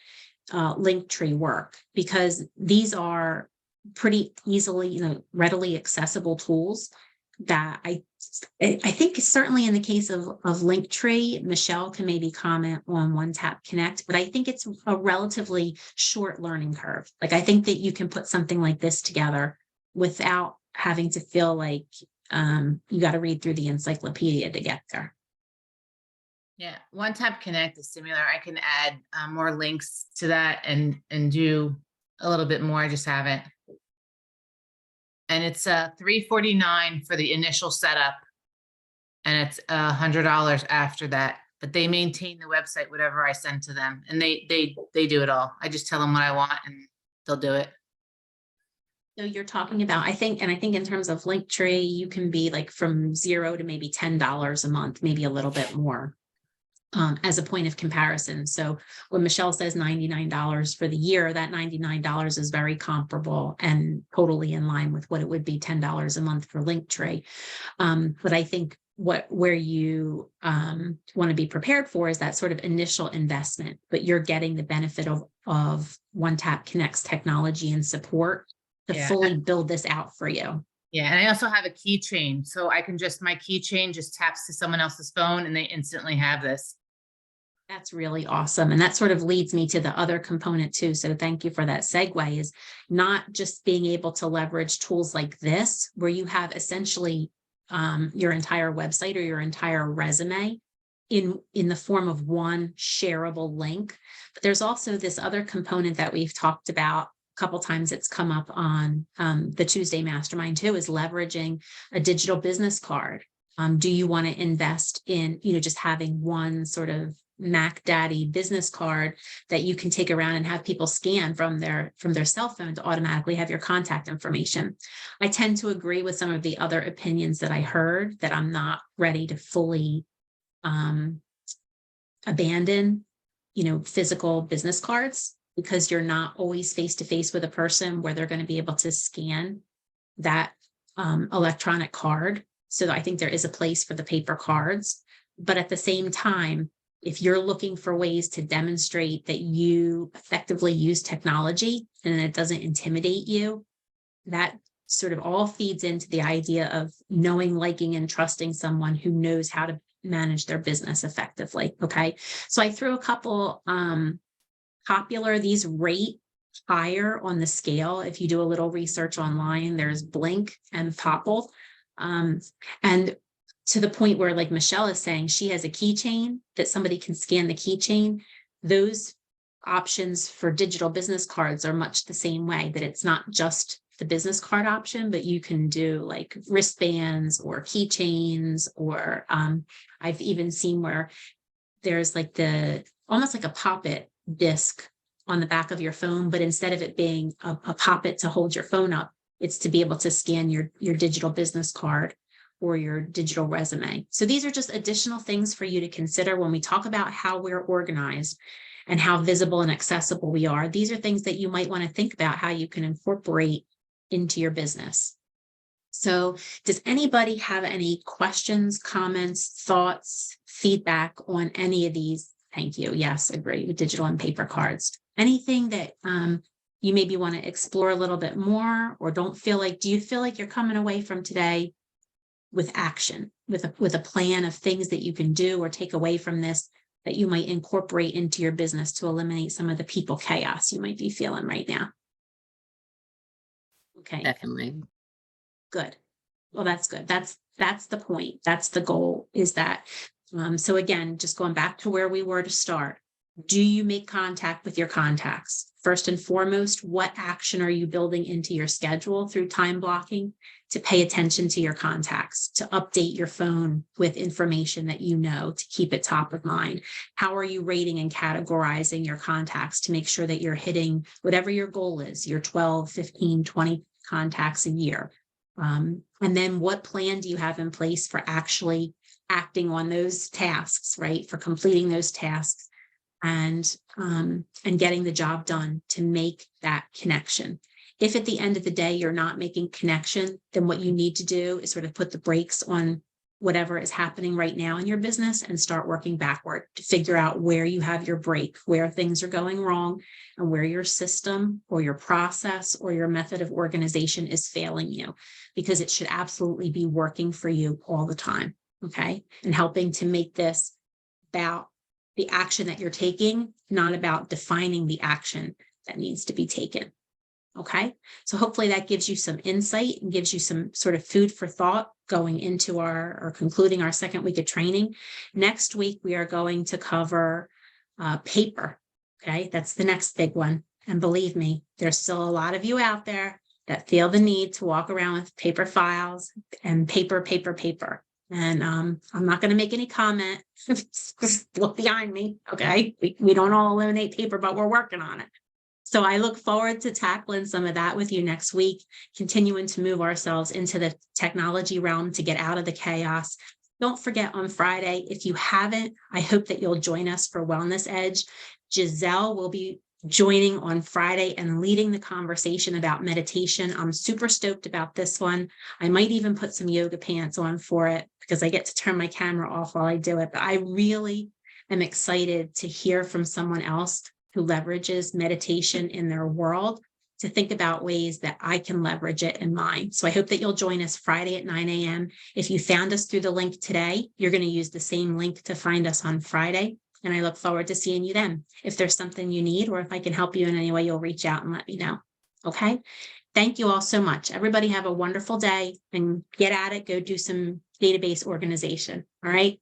Linktree work, because these are pretty easily, readily accessible tools that I think certainly in the case of Linktree, Michelle can maybe comment on One Tap Connect, but I think it's a relatively short learning curve. Like, I think that you can put something like this together without having to feel like you got to read through the encyclopedia to get there. Yeah, One Tap Connect is similar. I can add more links to that and do a little bit more. I just haven't. And it's $349 for the initial setup, and it's $100 after that. But they maintain the website, whatever I send to them, and they do it all. I just tell them what I want, and they'll do it. So you're talking about, I think in terms of Linktree, you can be like from $0 to maybe $10 a month, maybe a little bit more. As a point of comparison. So when Michelle says $99 for the year, that $99 is very comparable and totally in line with what it would be $10 a month for Linktree. But I think where you want to be prepared for is that sort of initial investment, but you're getting the benefit of One Tap Connect's technology and support to fully build this out for you. Yeah, and I also have a keychain, so I can my keychain just taps to someone else's phone and they instantly have this. That's really awesome. And that sort of leads me to the other component too. So thank you for that segue, is not just being able to leverage tools like this, where you have essentially your entire website or your entire resume in the form of one shareable link. But there's also this other component that we've talked about a couple times. It's come up on the Tuesday Mastermind too, is leveraging a digital business card. Do you want to invest in, just having one sort of Mac Daddy business card that you can take around and have people scan from their cell phone to automatically have your contact information? I tend to agree with some of the other opinions that I heard, that I'm not ready to fully abandon, physical business cards, because you're not always face to face with a person where they're going to be able to scan that electronic card. So I think there is a place for the paper cards, but at the same time, if you're looking for ways to demonstrate that you effectively use technology and it doesn't intimidate you, that sort of all feeds into the idea of knowing, liking, and trusting someone who knows how to manage their business effectively. Okay. So I threw a couple popular, these rate higher on the scale. If you do a little research online, there's Blink and Popple. And to the point where, like Michelle is saying, she has a keychain that somebody can scan the keychain. Those options for digital business cards are much the same way, that it's not just the business card option, but you can do like wristbands or keychains, or I've even seen where there's like almost like a pop-it disc on the back of your phone, but instead of it being a pop-it to hold your phone up, it's to be able to scan your digital business card or your digital resume. So these are just additional things for you to consider when we talk about how we're organized and how visible and accessible we are. These are things that you might want to think about how you can incorporate into your business. So does anybody have any questions, comments, thoughts, feedback on any of these? Thank you. Yes, agree with digital and paper cards. Anything that you maybe want to explore a little bit more, or do you feel like you're coming away from today with action, with a plan of things that you can do or take away from this that you might incorporate into your business to eliminate some of the people chaos you might be feeling right now? Okay. Definitely. Good. Well, that's good. That's the point. That's the goal, is that. So again, just going back to where we were to start, do you make contact with your contacts? First and foremost, what action are you building into your schedule through time blocking to pay attention to your contacts, to update your phone with information that to keep it top of mind? How are you rating and categorizing your contacts to make sure that you're hitting whatever your goal is, your 12, 15, 20 contacts a year? And then what plan do you have in place for actually acting on those tasks, right? For completing those tasks and getting the job done to make that connection. If at the end of the day, you're not making connection, then what you need to do is sort of put the brakes on whatever is happening right now in your business and start working backward to figure out where you have your break, where things are going wrong, and where your system or your process or your method of organization is failing you, because it should absolutely be working for you all the time. Okay. And helping to make this about the action that you're taking, not about defining the action that needs to be taken. Okay, so hopefully that gives you some insight and gives you some sort of food for thought going into or concluding our second week of training. Next week, we are going to cover paper. Okay, that's the next big one. And believe me, there's still a lot of you out there that feel the need to walk around with paper files and paper. And I'm not going to make any comment. Just look behind me. Okay, we don't all eliminate paper, but we're working on it. So I look forward to tackling some of that with you next week, continuing to move ourselves into the technology realm to get out of the chaos. Don't forget on Friday, if you haven't, I hope that you'll join us for Wellness Edge. Giselle will be joining on Friday and leading the conversation about meditation. I'm super stoked about this one. I might even put some yoga pants on for it because I get to turn my camera off while I do it. But I really am excited to hear from someone else who leverages meditation in their world to think about ways that I can leverage it in mine. So I hope that you'll join us Friday at 9 a.m. If you found us through the link today, you're going to use the same link to find us on Friday. And I look forward to seeing you then. If there's something you need, or if I can help you in any way, you'll reach out and let me know. Okay. Thank you all so much. Everybody have a wonderful day and get at it. Go do some database organization. All right.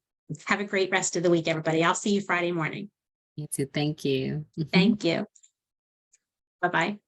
Have a great rest of the week, everybody. I'll see you Friday morning. You too. Thank you. Thank you. Bye-bye.